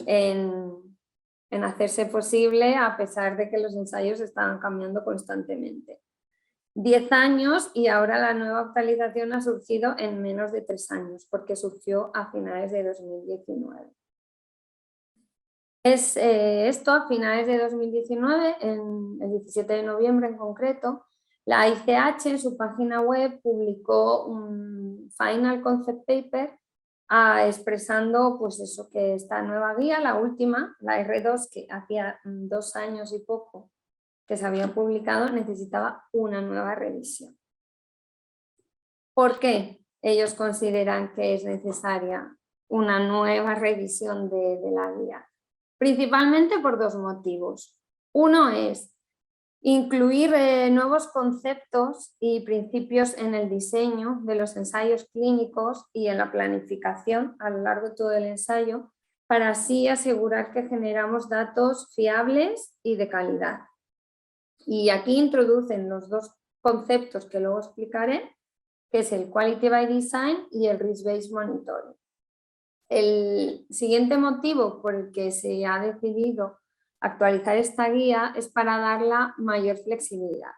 en hacerse posible, a pesar de que los ensayos estaban cambiando constantemente. 10 años y ahora la nueva actualización ha surgido en menos de 3 años, porque surgió a finales de 2019. Esto a finales de 2019, en el 17 de noviembre en concreto, la ICH en su página web publicó un Final Concept Paper expresando pues eso, que esta nueva guía, la última, la R2, que hacía 2 años y poco que se había publicado, necesitaba una nueva revisión. ¿Por qué ellos consideran que es necesaria una nueva revisión de la guía? Principalmente por 2 motivos. Uno es incluir nuevos conceptos y principios en el diseño de los ensayos clínicos y en la planificación a lo largo de todo el ensayo, para así asegurar que generamos datos fiables y de calidad. Y aquí introducen los 2 conceptos que luego explicaré, que es el Quality by Design y el Risk-Based Monitoring. El siguiente motivo por el que se ha decidido actualizar esta guía es para darla mayor flexibilidad.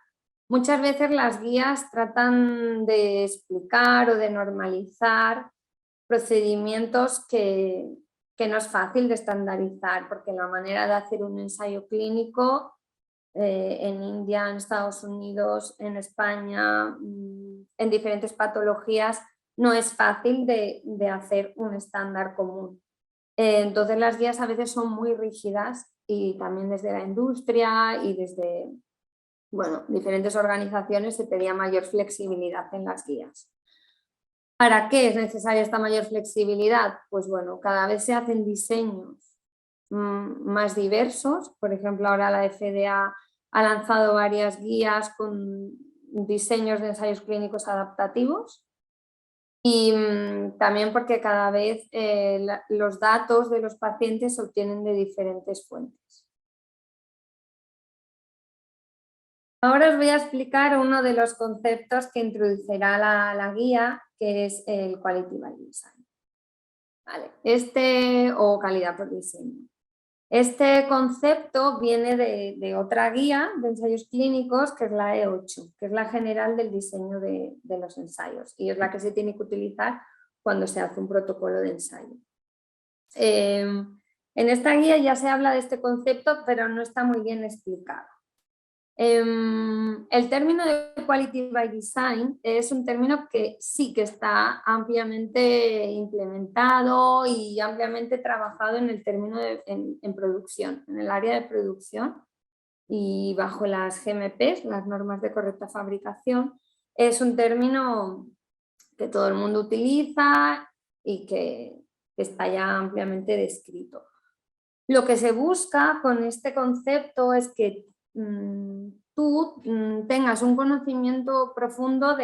Muchas veces las guías tratan de explicar o de normalizar procedimientos que no es fácil de estandarizar, porque la manera de hacer un ensayo clínico en India, en Estados Unidos, en España, en diferentes patologías, no es fácil de hacer un estándar común. Entonces las guías a veces son muy rígidas y también desde la industria y desde diferentes organizaciones se pedía mayor flexibilidad en las guías. ¿Para qué es necesaria esta mayor flexibilidad? Pues bueno, cada vez se hacen diseños más diversos. Por ejemplo, ahora la FDA ha lanzado varias guías con diseños de ensayos clínicos adaptativos y también porque cada vez los datos de los pacientes se obtienen de diferentes fuentes. Ahora os voy a explicar uno de los conceptos que introducirá la guía, que es el Quality by Design. ¿Vale? O calidad por diseño. Este concepto viene de otra guía de ensayos clínicos, que es la E8, que es la general del diseño de los ensayos y es la que se tiene que utilizar cuando se hace un protocolo de ensayo. En esta guía ya se habla de este concepto, pero no está muy bien explicado. El término de Quality by Design es un término que sí que está ampliamente implementado y ampliamente trabajado en el término en producción, en el área de producción y bajo las GMPs, las normas de correcta fabricación. Es un término que todo el mundo utiliza y que está ya ampliamente descrito. Lo que se busca con este concepto es que tú tengas un conocimiento profundo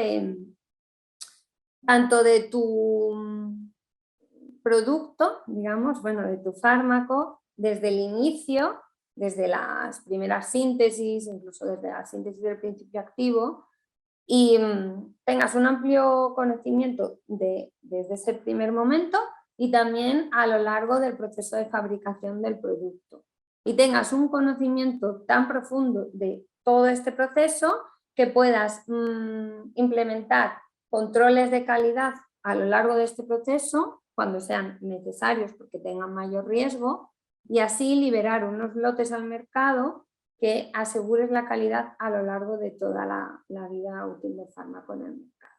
tanto de tu producto, digamos, de tu fármaco, desde el inicio, desde las primeras síntesis, incluso desde la síntesis del principio activo, y tengas un amplio conocimiento desde ese primer momento y también a lo largo del proceso de fabricación del producto. Y tengas un conocimiento tan profundo de todo este proceso que puedas implementar controles de calidad a lo largo de este proceso cuando sean necesarios porque tengan mayor riesgo y así liberar unos lotes al mercado que asegures la calidad a lo largo de toda la vida útil del fármaco en el mercado.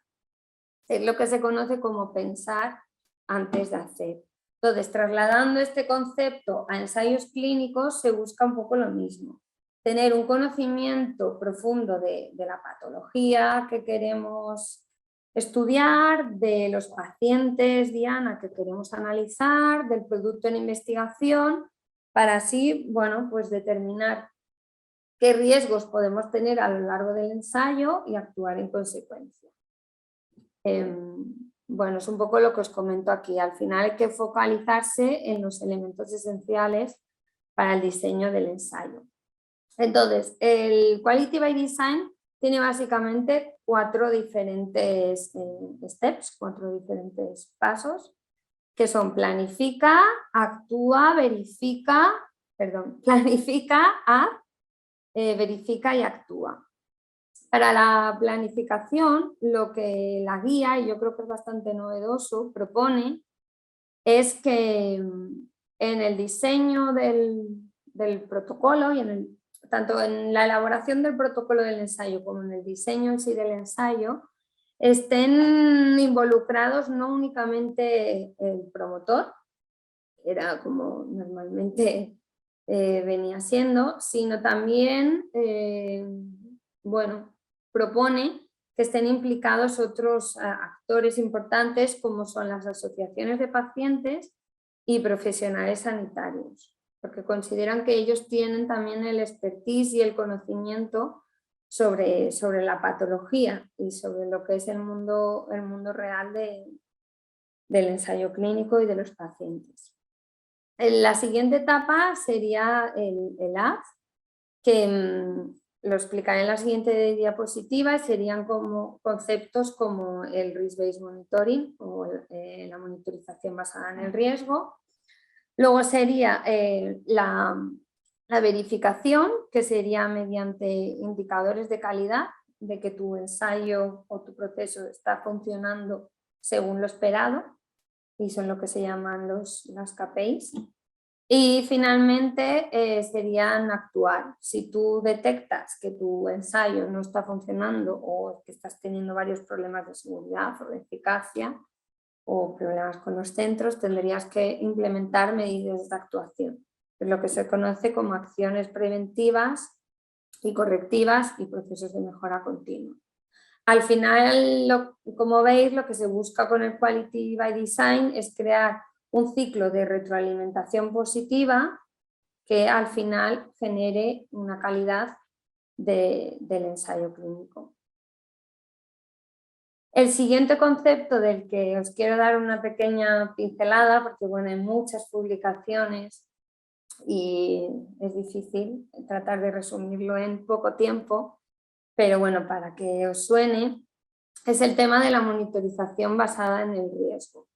Es lo que se conoce como pensar antes de hacer. Entonces, trasladando este concepto a ensayos clínicos se busca un poco lo mismo. Tener un conocimiento profundo de la patología que queremos estudiar, de los pacientes, Diana, que queremos analizar, del producto en investigación, para así, bueno, pues determinar qué riesgos podemos tener a lo largo del ensayo y actuar en consecuencia. Bueno, es un poco lo que os comento aquí. Al final hay que focalizarse en los elementos esenciales para el diseño del ensayo. Entonces, el Quality by Design tiene básicamente 4 diferentes steps, 4 diferentes pasos, que son planifica, actúa, verifica, verifica y actúa. Para la planificación, lo que la guía, y yo creo que es bastante novedoso, propone es que en el diseño del protocolo y tanto en la elaboración del protocolo del ensayo como en el diseño en sí del ensayo, estén involucrados no únicamente el promotor, que era como normalmente venía siendo, sino también, bueno, propone que estén implicados otros actores importantes como son las asociaciones de pacientes y profesionales sanitarios, porque consideran que ellos tienen también el expertise y el conocimiento sobre la patología y sobre lo que es el mundo real del ensayo clínico y de los pacientes. La siguiente etapa sería el AZ, que lo explicaré en la siguiente diapositiva. Serían como conceptos como el Risk-Based Monitoring o la monitorización basada en el riesgo. Luego sería la verificación, que sería mediante indicadores de calidad de que tu ensayo o tu proceso está funcionando según lo esperado, y son lo que se llaman las KPIs. Y finalmente serían actuar. Si tú detectas que tu ensayo no está funcionando o que estás teniendo varios problemas de seguridad o de eficacia o problemas con los centros, tendrías que implementar medidas de actuación, es lo que se conoce como acciones preventivas y correctivas y procesos de mejora continua. Al final, como veis, lo que se busca con el Quality by Design es crear un ciclo de retroalimentación positiva que al final genere una calidad del ensayo clínico. El siguiente concepto del que os quiero dar una pequeña pincelada, porque bueno, hay muchas publicaciones y es difícil tratar de resumirlo en poco tiempo, pero bueno, para que os suene, es el tema de la monitorización basada en el riesgo.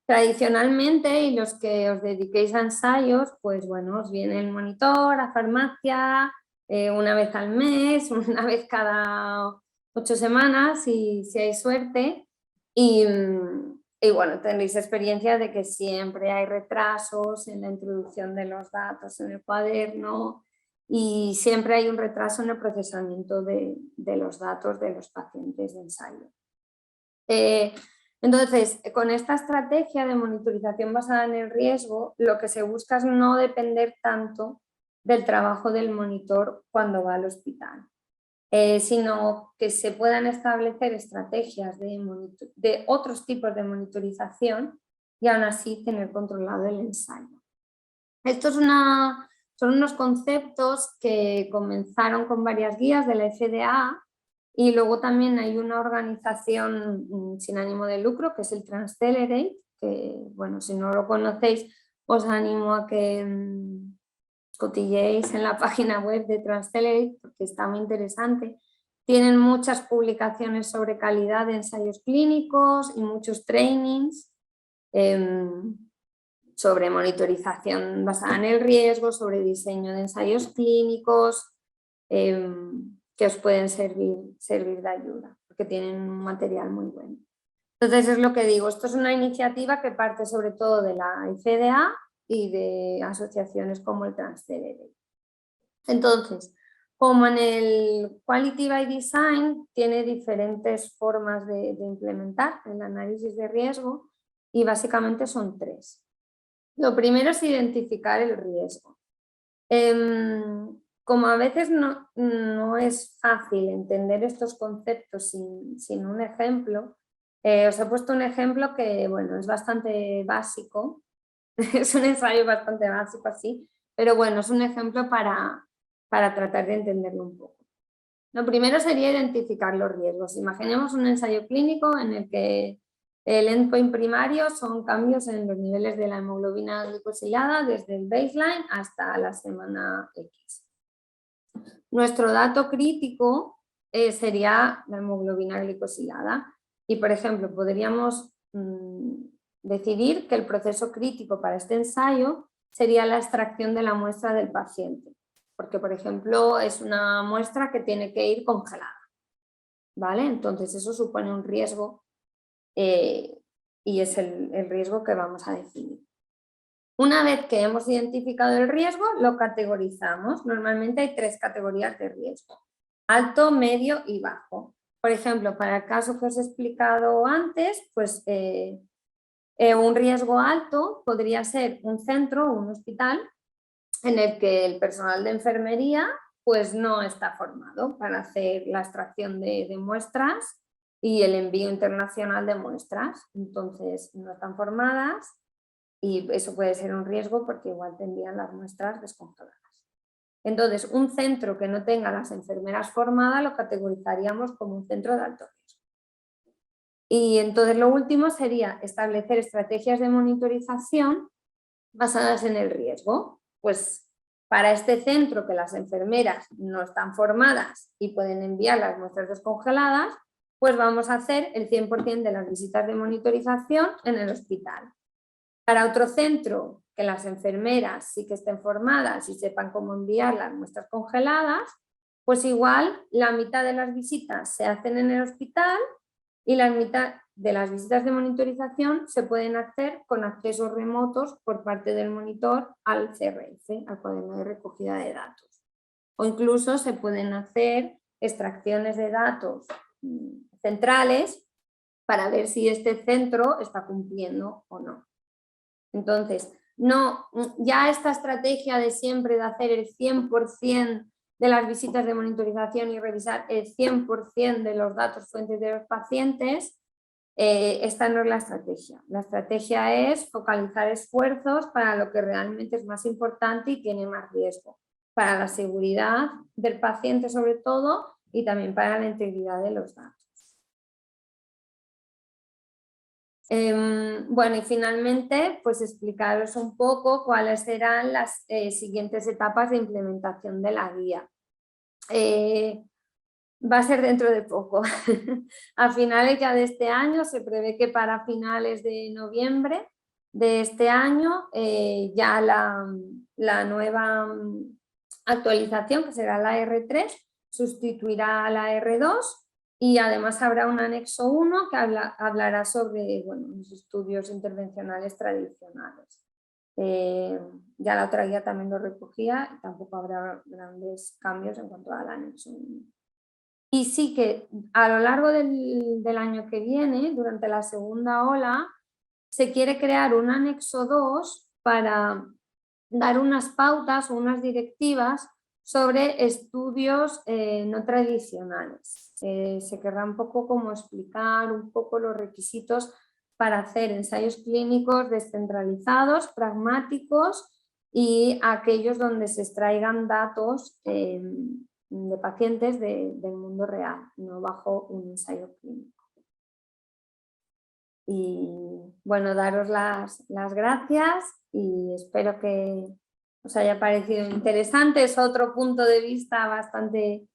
Tradicionalmente, y los que os dediquéis a ensayos, pues bueno, os viene el monitor a farmacia una vez al mes, una vez cada 8 semanas, si hay suerte, y bueno, tendréis experiencia de que siempre hay retrasos en la introducción de los datos en el cuaderno y siempre hay un retraso en el procesamiento de los datos de los pacientes de ensayo. Entonces, con esta estrategia de monitorización basada en el riesgo, lo que se busca es no depender tanto del trabajo del monitor cuando va al hospital, sino que se puedan establecer estrategias de otros tipos de monitorización y aún así tener controlado el ensayo. Estos son unos conceptos que comenzaron con varias guías de la FDA. Y luego también hay una organización sin ánimo de lucro que es el Transcelerate, que bueno, si no lo conocéis os animo a que cotilleéis en la página web de Transcelerate porque está muy interesante. Tienen muchas publicaciones sobre calidad de ensayos clínicos y muchos trainings sobre monitorización basada en el riesgo, sobre diseño de ensayos clínicos, que os pueden servir de ayuda, porque tienen un material muy bueno. Entonces es lo que digo, esto es una iniciativa que parte sobre todo de la FDA y de asociaciones como el TransCDD. Entonces, como en el Quality by Design tiene diferentes formas de implementar el análisis de riesgo y básicamente son 3. Lo primero es identificar el riesgo. Como a veces no es fácil entender estos conceptos sin un ejemplo, os he puesto un ejemplo que, bueno, es bastante básico, es un ensayo bastante básico así, pero bueno, es un ejemplo para tratar de entenderlo un poco. Lo primero sería identificar los riesgos. Imaginemos un ensayo clínico en el que el endpoint primario son cambios en los niveles de la hemoglobina glicosilada desde el baseline hasta la semana X. Nuestro dato crítico sería la hemoglobina glicosilada y, por ejemplo, podríamos decidir que el proceso crítico para este ensayo sería la extracción de la muestra del paciente, porque, por ejemplo, es una muestra que tiene que ir congelada, ¿vale? Entonces eso supone un riesgo y es el riesgo que vamos a definir. Una vez que hemos identificado el riesgo, lo categorizamos. Normalmente hay 3 categorías de riesgo: alto, medio y bajo. Por ejemplo, para el caso que os he explicado antes, pues un riesgo alto podría ser un centro o un hospital en el que el personal de enfermería pues no está formado para hacer la extracción de muestras y el envío internacional de muestras. Entonces no están formadas y eso puede ser un riesgo porque igual te envían las muestras descongeladas. Entonces, un centro que no tenga las enfermeras formadas lo categorizaríamos como un centro de alto riesgo. Y entonces lo último sería establecer estrategias de monitorización basadas en el riesgo. Pues para este centro que las enfermeras no están formadas y pueden enviar las muestras descongeladas, pues vamos a hacer el 100% de las visitas de monitorización en el hospital. Para otro centro que las enfermeras sí que estén formadas y sepan cómo enviar las muestras congeladas, pues igual la mitad de las visitas se hacen en el hospital y la mitad de las visitas de monitorización se pueden hacer con accesos remotos por parte del monitor al CRF, al cuaderno de recogida de datos. O incluso se pueden hacer extracciones de datos centrales para ver si este centro está cumpliendo o no. Entonces, ya esta estrategia de siempre de hacer el 100% de las visitas de monitorización y revisar el 100% de los datos fuentes de los pacientes, esta no es la estrategia. La estrategia es focalizar esfuerzos para lo que realmente es más importante y tiene más riesgo, para la seguridad del paciente sobre todo y también para la integridad de los datos. Bueno, y finalmente, pues explicaros un poco cuáles serán las siguientes etapas de implementación de la guía. Va a ser dentro de poco. A finales ya de este año, se prevé que para finales de noviembre de este año ya la nueva actualización, que será la R3, sustituirá a la R2. Y además habrá un anexo 1 que hablará sobre los estudios intervencionales tradicionales. Ya la otra guía también lo recogía y tampoco habrá grandes cambios en cuanto al anexo 1. Y sí que a lo largo del año que viene, durante la segunda ola, se quiere crear un anexo 2 para dar unas pautas o unas directivas sobre estudios no tradicionales. Se querrá un poco como explicar un poco los requisitos para hacer ensayos clínicos descentralizados, pragmáticos y aquellos donde se extraigan datos de pacientes del mundo real, no bajo un ensayo clínico. Y bueno, daros las gracias y espero que os haya parecido interesante. Es otro punto de vista bastante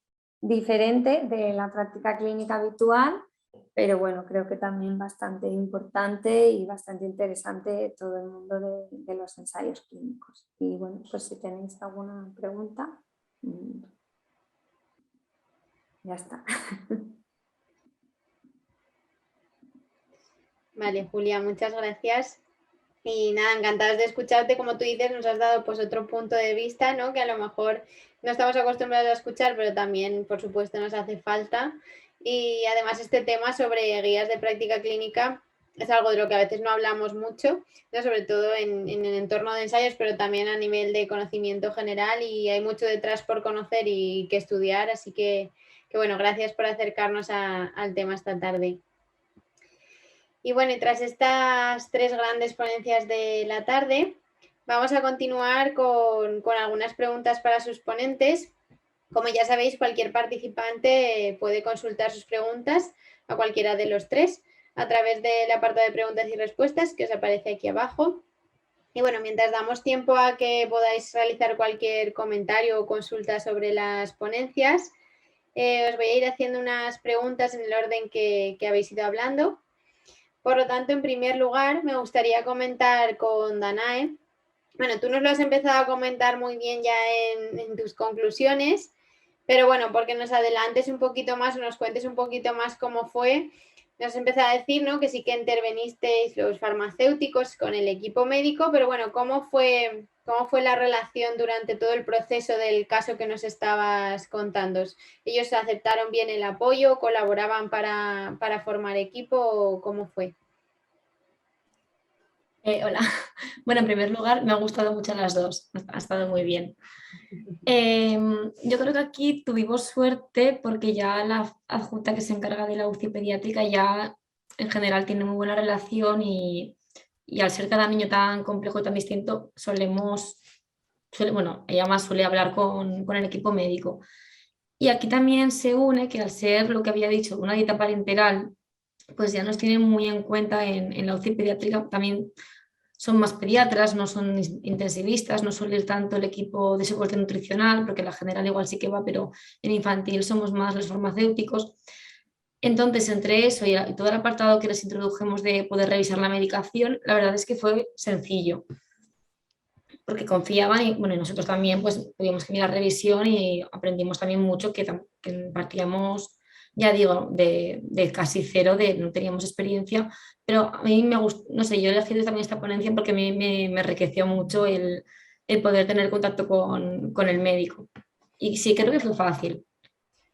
diferente de la práctica clínica habitual, pero bueno, creo que también bastante importante y bastante interesante todo el mundo de los ensayos clínicos. Y bueno, pues si tenéis alguna pregunta, ya está. Vale, Julia, muchas gracias. Y nada, encantados de escucharte. Como tú dices, nos has dado pues otro punto de vista, ¿no? Que a lo mejor no estamos acostumbrados a escuchar, pero también, por supuesto, nos hace falta. Y además este tema sobre guías de práctica clínica es algo de lo que a veces no hablamos mucho, ¿no? Sobre todo en el entorno de ensayos, pero también a nivel de conocimiento general, y hay mucho detrás por conocer y que estudiar. Así que bueno, gracias por acercarnos al tema esta tarde. Y bueno, y tras estas 3 grandes ponencias de la tarde, vamos a continuar con algunas preguntas para sus ponentes. Como ya sabéis, cualquier participante puede consultar sus preguntas a cualquiera de los 3 a través del apartado de preguntas y respuestas que os aparece aquí abajo. Y bueno, mientras damos tiempo a que podáis realizar cualquier comentario o consulta sobre las ponencias, os voy a ir haciendo unas preguntas en el orden que habéis ido hablando. Por lo tanto, en primer lugar, me gustaría comentar con Danae. Bueno, tú nos lo has empezado a comentar muy bien ya en tus conclusiones, pero bueno, porque nos adelantes un poquito más o nos cuentes un poquito más cómo fue. Nos has empezado a decir, ¿no?, que sí que intervenisteis los farmacéuticos con el equipo médico, pero bueno, ¿cómo fue la relación durante todo el proceso del caso que nos estabas contando? ¿Ellos aceptaron bien el apoyo, colaboraban para formar equipo o cómo fue? Hola. Bueno, en primer lugar, me han gustado mucho las dos, ha estado muy bien. Yo creo que aquí tuvimos suerte porque ya la adjunta que se encarga de la UCI pediátrica ya en general tiene muy buena relación y al ser cada niño tan complejo y tan distinto, ella más suele hablar con el equipo médico. Y aquí también se une que al ser lo que había dicho, una dieta parenteral, pues ya nos tienen muy en cuenta en la UCI pediátrica. También son más pediatras, no son intensivistas, no suele ir tanto el equipo de soporte nutricional, porque la general igual sí que va, pero en infantil somos más los farmacéuticos. Entonces, entre eso y todo el apartado que les introdujimos de poder revisar la medicación, la verdad es que fue sencillo, porque confiaban y bueno, y nosotros también pues tuvimos que mirar revisión y aprendimos también mucho que partíamos, ya digo, de casi cero, no teníamos experiencia, pero a mí me gustó, no sé, yo elegí también esta ponencia porque a mí me enriqueció mucho el poder tener contacto con el médico. Y sí, creo que fue fácil.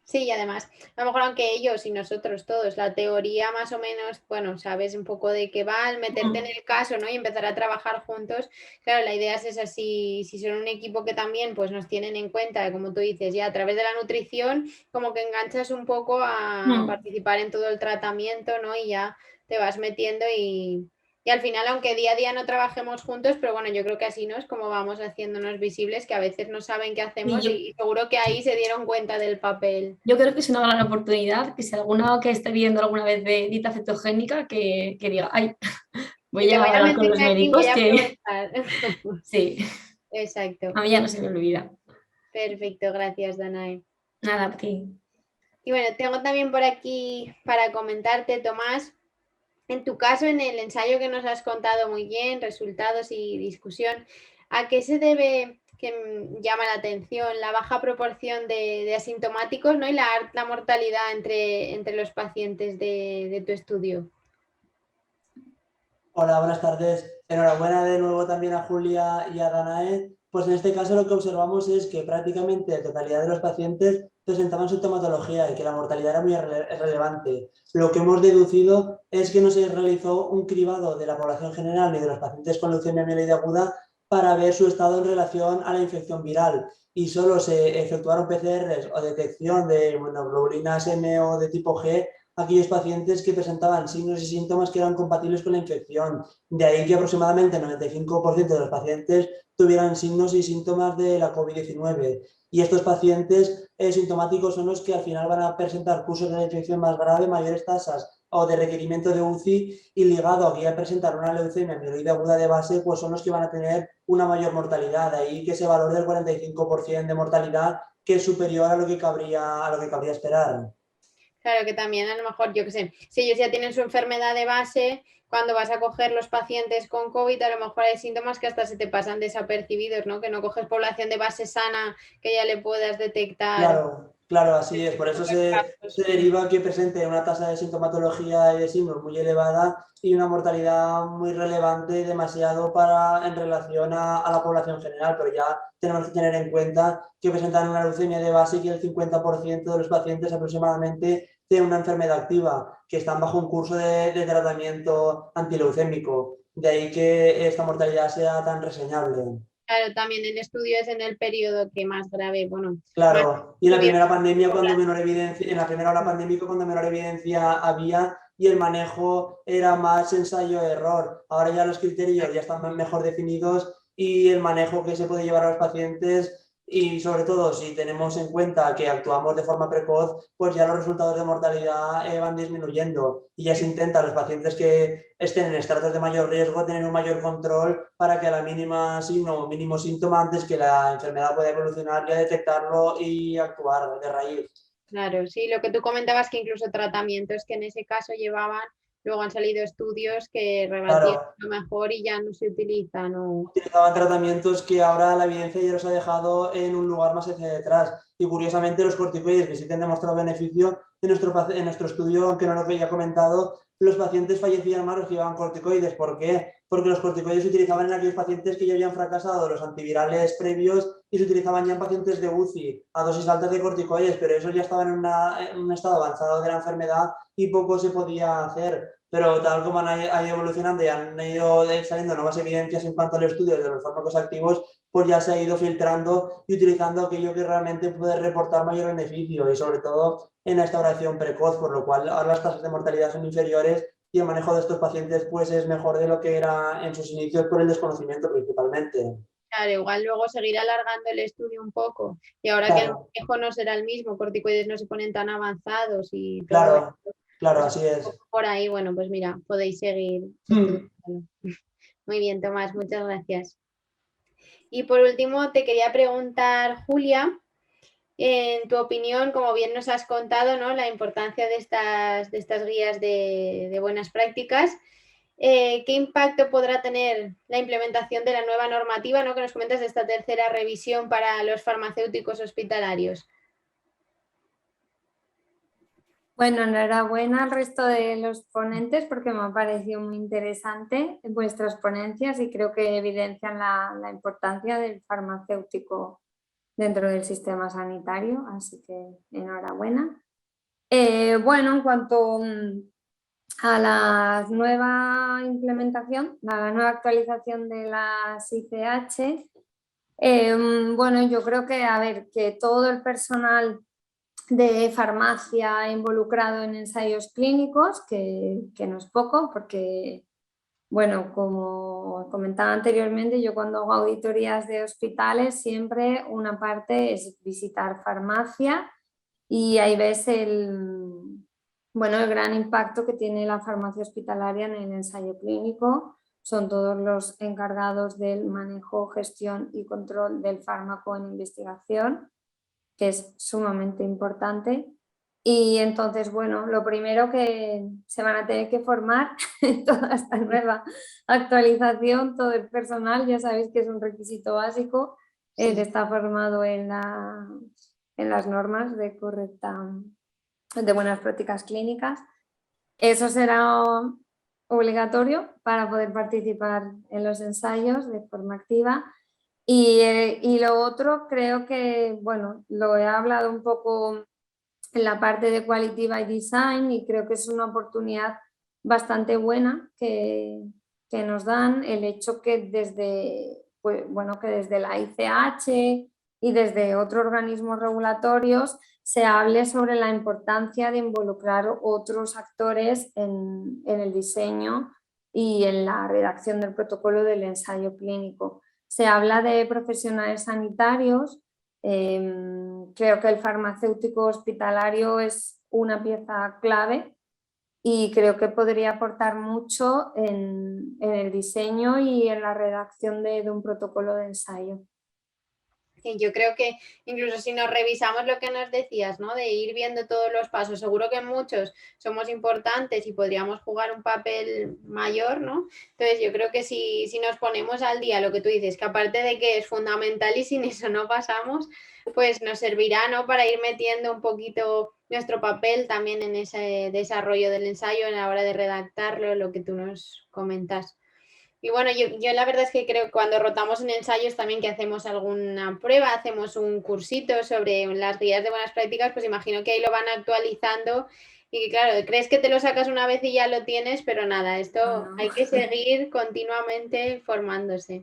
Sí, y además, a lo mejor aunque ellos y nosotros todos, la teoría más o menos, bueno, sabes un poco de qué va, al meterte en el caso, ¿no?, y empezar a trabajar juntos. Claro, la idea es esa, si son un equipo que también pues nos tienen en cuenta, como tú dices, ya a través de la nutrición, como que enganchas un poco a participar en todo el tratamiento, ¿no?, y ya te vas metiendo y al final, aunque día a día no trabajemos juntos, pero bueno, yo creo que así, ¿no?, es como vamos haciéndonos visibles, que a veces no saben qué hacemos y seguro que ahí se dieron cuenta del papel. Yo creo que es una gran oportunidad, que si alguna que esté viendo alguna vez de dieta cetogénica, que diga, ay, voy a hablar con los médicos, que sí, exacto. A mí ya no se me olvida. Perfecto, gracias, Danae. Nada, a ti. Y bueno, tengo también por aquí para comentarte, Tomás, en tu caso, en el ensayo que nos has contado muy bien, resultados y discusión, ¿a qué se debe, que llama la atención, la baja proporción de asintomáticos, ¿no?, y la alta mortalidad entre los pacientes de tu estudio? Hola, buenas tardes. Enhorabuena de nuevo también a Julia y a Danae. Pues en este caso lo que observamos es que prácticamente la totalidad de los pacientes presentaban sintomatología y que la mortalidad era muy relevante. Lo que hemos deducido es que no se realizó un cribado de la población general ni de los pacientes con leucemia mieloide aguda para ver su estado en relación a la infección viral, y solo se efectuaron PCRs o detección de globulina M o de tipo G aquellos pacientes que presentaban signos y síntomas que eran compatibles con la infección. De ahí que aproximadamente el 95% de los pacientes tuvieran signos y síntomas de la COVID-19. Y estos pacientes sintomáticos son los que al final van a presentar cursos de la infección más grave, mayores tasas o de requerimiento de UCI y ligado a que ya presentar una leucemia mieloide aguda de base, pues son los que van a tener una mayor mortalidad. De ahí que ese valor del 45% de mortalidad, que es superior a lo que cabría esperar. Claro que también a lo mejor, yo qué sé, si ellos ya tienen su enfermedad de base, cuando vas a coger los pacientes con COVID, a lo mejor hay síntomas que hasta se te pasan desapercibidos, ¿no? Que no coges población de base sana que ya le puedas detectar. Claro, así es. Por eso se deriva que presente una tasa de sintomatología y de síndrome muy elevada y una mortalidad muy relevante, demasiado en relación a la población general. Pero ya tenemos que tener en cuenta que presentan una leucemia de base y que el 50% de los pacientes aproximadamente tienen una enfermedad activa, que están bajo un curso de tratamiento antileucémico. De ahí que esta mortalidad sea tan reseñable. Claro, también el estudio es en el periodo que más grave, bueno, más Claro, y en la primera pandemia, cuando población. menor evidencia, en la primera ola pandémica, cuando menor evidencia había y el manejo era más ensayo-error. Ahora ya los criterios ya están mejor definidos y el manejo que se puede llevar a los pacientes y sobre todo si tenemos en cuenta que actuamos de forma precoz, pues ya los resultados de mortalidad van disminuyendo y ya se intenta a los pacientes que estén en estratos de mayor riesgo tener un mayor control para que a la mínima signo o mínimo síntoma antes que la enfermedad pueda evolucionar ya detectarlo y actuar de raíz. Claro, sí, lo que tú comentabas que incluso tratamientos que en ese caso llevaban, luego han salido estudios que rebatían Claro, lo mejor y ya no se utilizan. utilizaban tratamientos que ahora la evidencia ya los ha dejado en un lugar más hacia detrás. Y curiosamente los corticoides que sí que han demostrado beneficio en nuestro estudio, aunque no lo había comentado, los pacientes fallecían más los que llevaban corticoides. ¿Por qué? Porque los corticoides se utilizaban en aquellos pacientes que ya habían fracasado los antivirales previos y se utilizaban ya en pacientes de UCI a dosis altas de corticoides, pero esos ya estaban en un estado avanzado de la enfermedad y poco se podía hacer. Pero tal como han ido evolucionando y han ido saliendo nuevas evidencias en cuanto al estudio de los fármacos activos, pues ya se ha ido filtrando y utilizando aquello que realmente puede reportar mayor beneficio y sobre todo en la restauración precoz, por lo cual ahora las tasas de mortalidad son inferiores y el manejo de estos pacientes pues es mejor de lo que era en sus inicios por el desconocimiento principalmente. Claro, igual luego seguir alargando el estudio un poco. Y ahora que el Claro, manejo no será el mismo, corticoides no se ponen tan avanzados y todo claro, esto, claro, pues así es. por ahí, bueno, pues mira, podéis seguir estudiándolo. Muy bien, Tomás, muchas gracias. Y por último, te quería preguntar, Julia, en tu opinión, como bien nos has contado, ¿no? La importancia de estas guías de buenas prácticas. ¿Qué impacto podrá tener la implementación de la nueva normativa, ¿no? Que nos comentas de esta tercera revisión para los farmacéuticos hospitalarios? Bueno, enhorabuena al resto de los ponentes porque me ha parecido muy interesante vuestras ponencias y creo que evidencian la importancia del farmacéutico dentro del sistema sanitario, así que enhorabuena. Bueno, en cuanto a la nueva implementación, a la nueva actualización de las ICH, bueno, yo creo que, a ver, que todo el personal de farmacia involucrado en ensayos clínicos, que no es poco, porque, bueno, como comentaba anteriormente, yo cuando hago auditorías de hospitales siempre una parte es visitar farmacia y ahí ves bueno, el gran impacto que tiene la farmacia hospitalaria en el ensayo clínico. Son todos los encargados del manejo, gestión y control del fármaco en investigación, que es sumamente importante. Y entonces, bueno, lo primero que se van a tener que formar en toda esta nueva actualización, todo el personal, ya sabéis que es un requisito básico, el está formado en las normas de de buenas prácticas clínicas. Eso será obligatorio para poder participar en los ensayos de forma activa. Y lo otro creo que, bueno, lo he hablado un poco en la parte de Quality by Design y creo que es una oportunidad bastante buena que nos dan el hecho que desde, pues, bueno, que desde la ICH y desde otros organismos regulatorios se hable sobre la importancia de involucrar otros actores en el diseño y en la redacción del protocolo del ensayo clínico. Se habla de profesionales sanitarios. Creo que el farmacéutico hospitalario es una pieza clave y creo que podría aportar mucho en el diseño y en la redacción de un protocolo de ensayo. Y yo creo que incluso si nos revisamos lo que nos decías, ¿no? De ir viendo todos los pasos, seguro que muchos somos importantes y podríamos jugar un papel mayor, ¿no? Entonces yo creo que si nos ponemos al día lo que tú dices, que aparte de que es fundamental y sin eso no pasamos, pues nos servirá, ¿no? Para ir metiendo un poquito nuestro papel también en ese desarrollo del ensayo, en la hora de redactarlo, lo que tú nos comentas. Y bueno, yo la verdad es que creo que cuando rotamos en ensayos también que hacemos alguna prueba, hacemos un cursito sobre las guías de buenas prácticas, pues imagino que ahí lo van actualizando y que claro, crees que te lo sacas una vez y ya lo tienes, pero nada, esto No. hay que seguir continuamente formándose.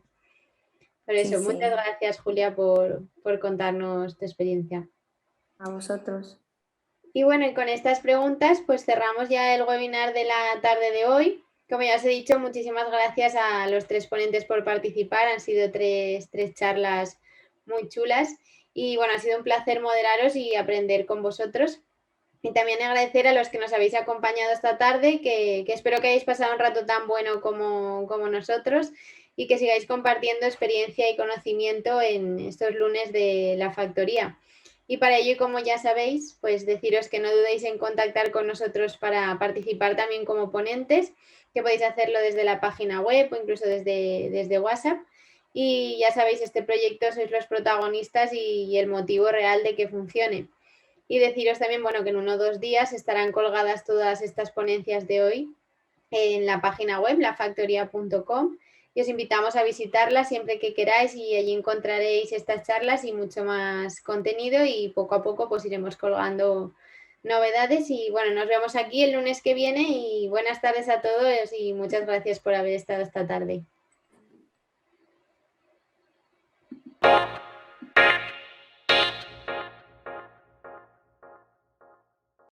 Por Sí, eso, sí, muchas gracias Julia por contarnos tu experiencia. a vosotros. Y bueno, y con estas preguntas pues cerramos ya el webinar de la tarde de hoy. Como ya os he dicho, muchísimas gracias a los 3 ponentes por participar. Han sido tres charlas muy chulas y bueno, ha sido un placer moderaros y aprender con vosotros. Y también agradecer a los que nos habéis acompañado esta tarde, que espero que hayáis pasado un rato tan bueno como nosotros y que sigáis compartiendo experiencia y conocimiento en estos lunes de la factoría. Y para ello, como ya sabéis, pues deciros que no dudéis en contactar con nosotros para participar también como ponentes, que podéis hacerlo desde la página web o incluso desde WhatsApp. Y ya sabéis, este proyecto sois los protagonistas y el motivo real de que funcione. Y deciros también, bueno, que en 1 o 2 días estarán colgadas todas estas ponencias de hoy en la página web, lafactoría.com, y os invitamos a visitarla siempre que queráis y allí encontraréis estas charlas y mucho más contenido y poco a poco pues iremos colgando novedades y bueno, nos vemos aquí el lunes que viene y buenas tardes a todos y muchas gracias por haber estado esta tarde.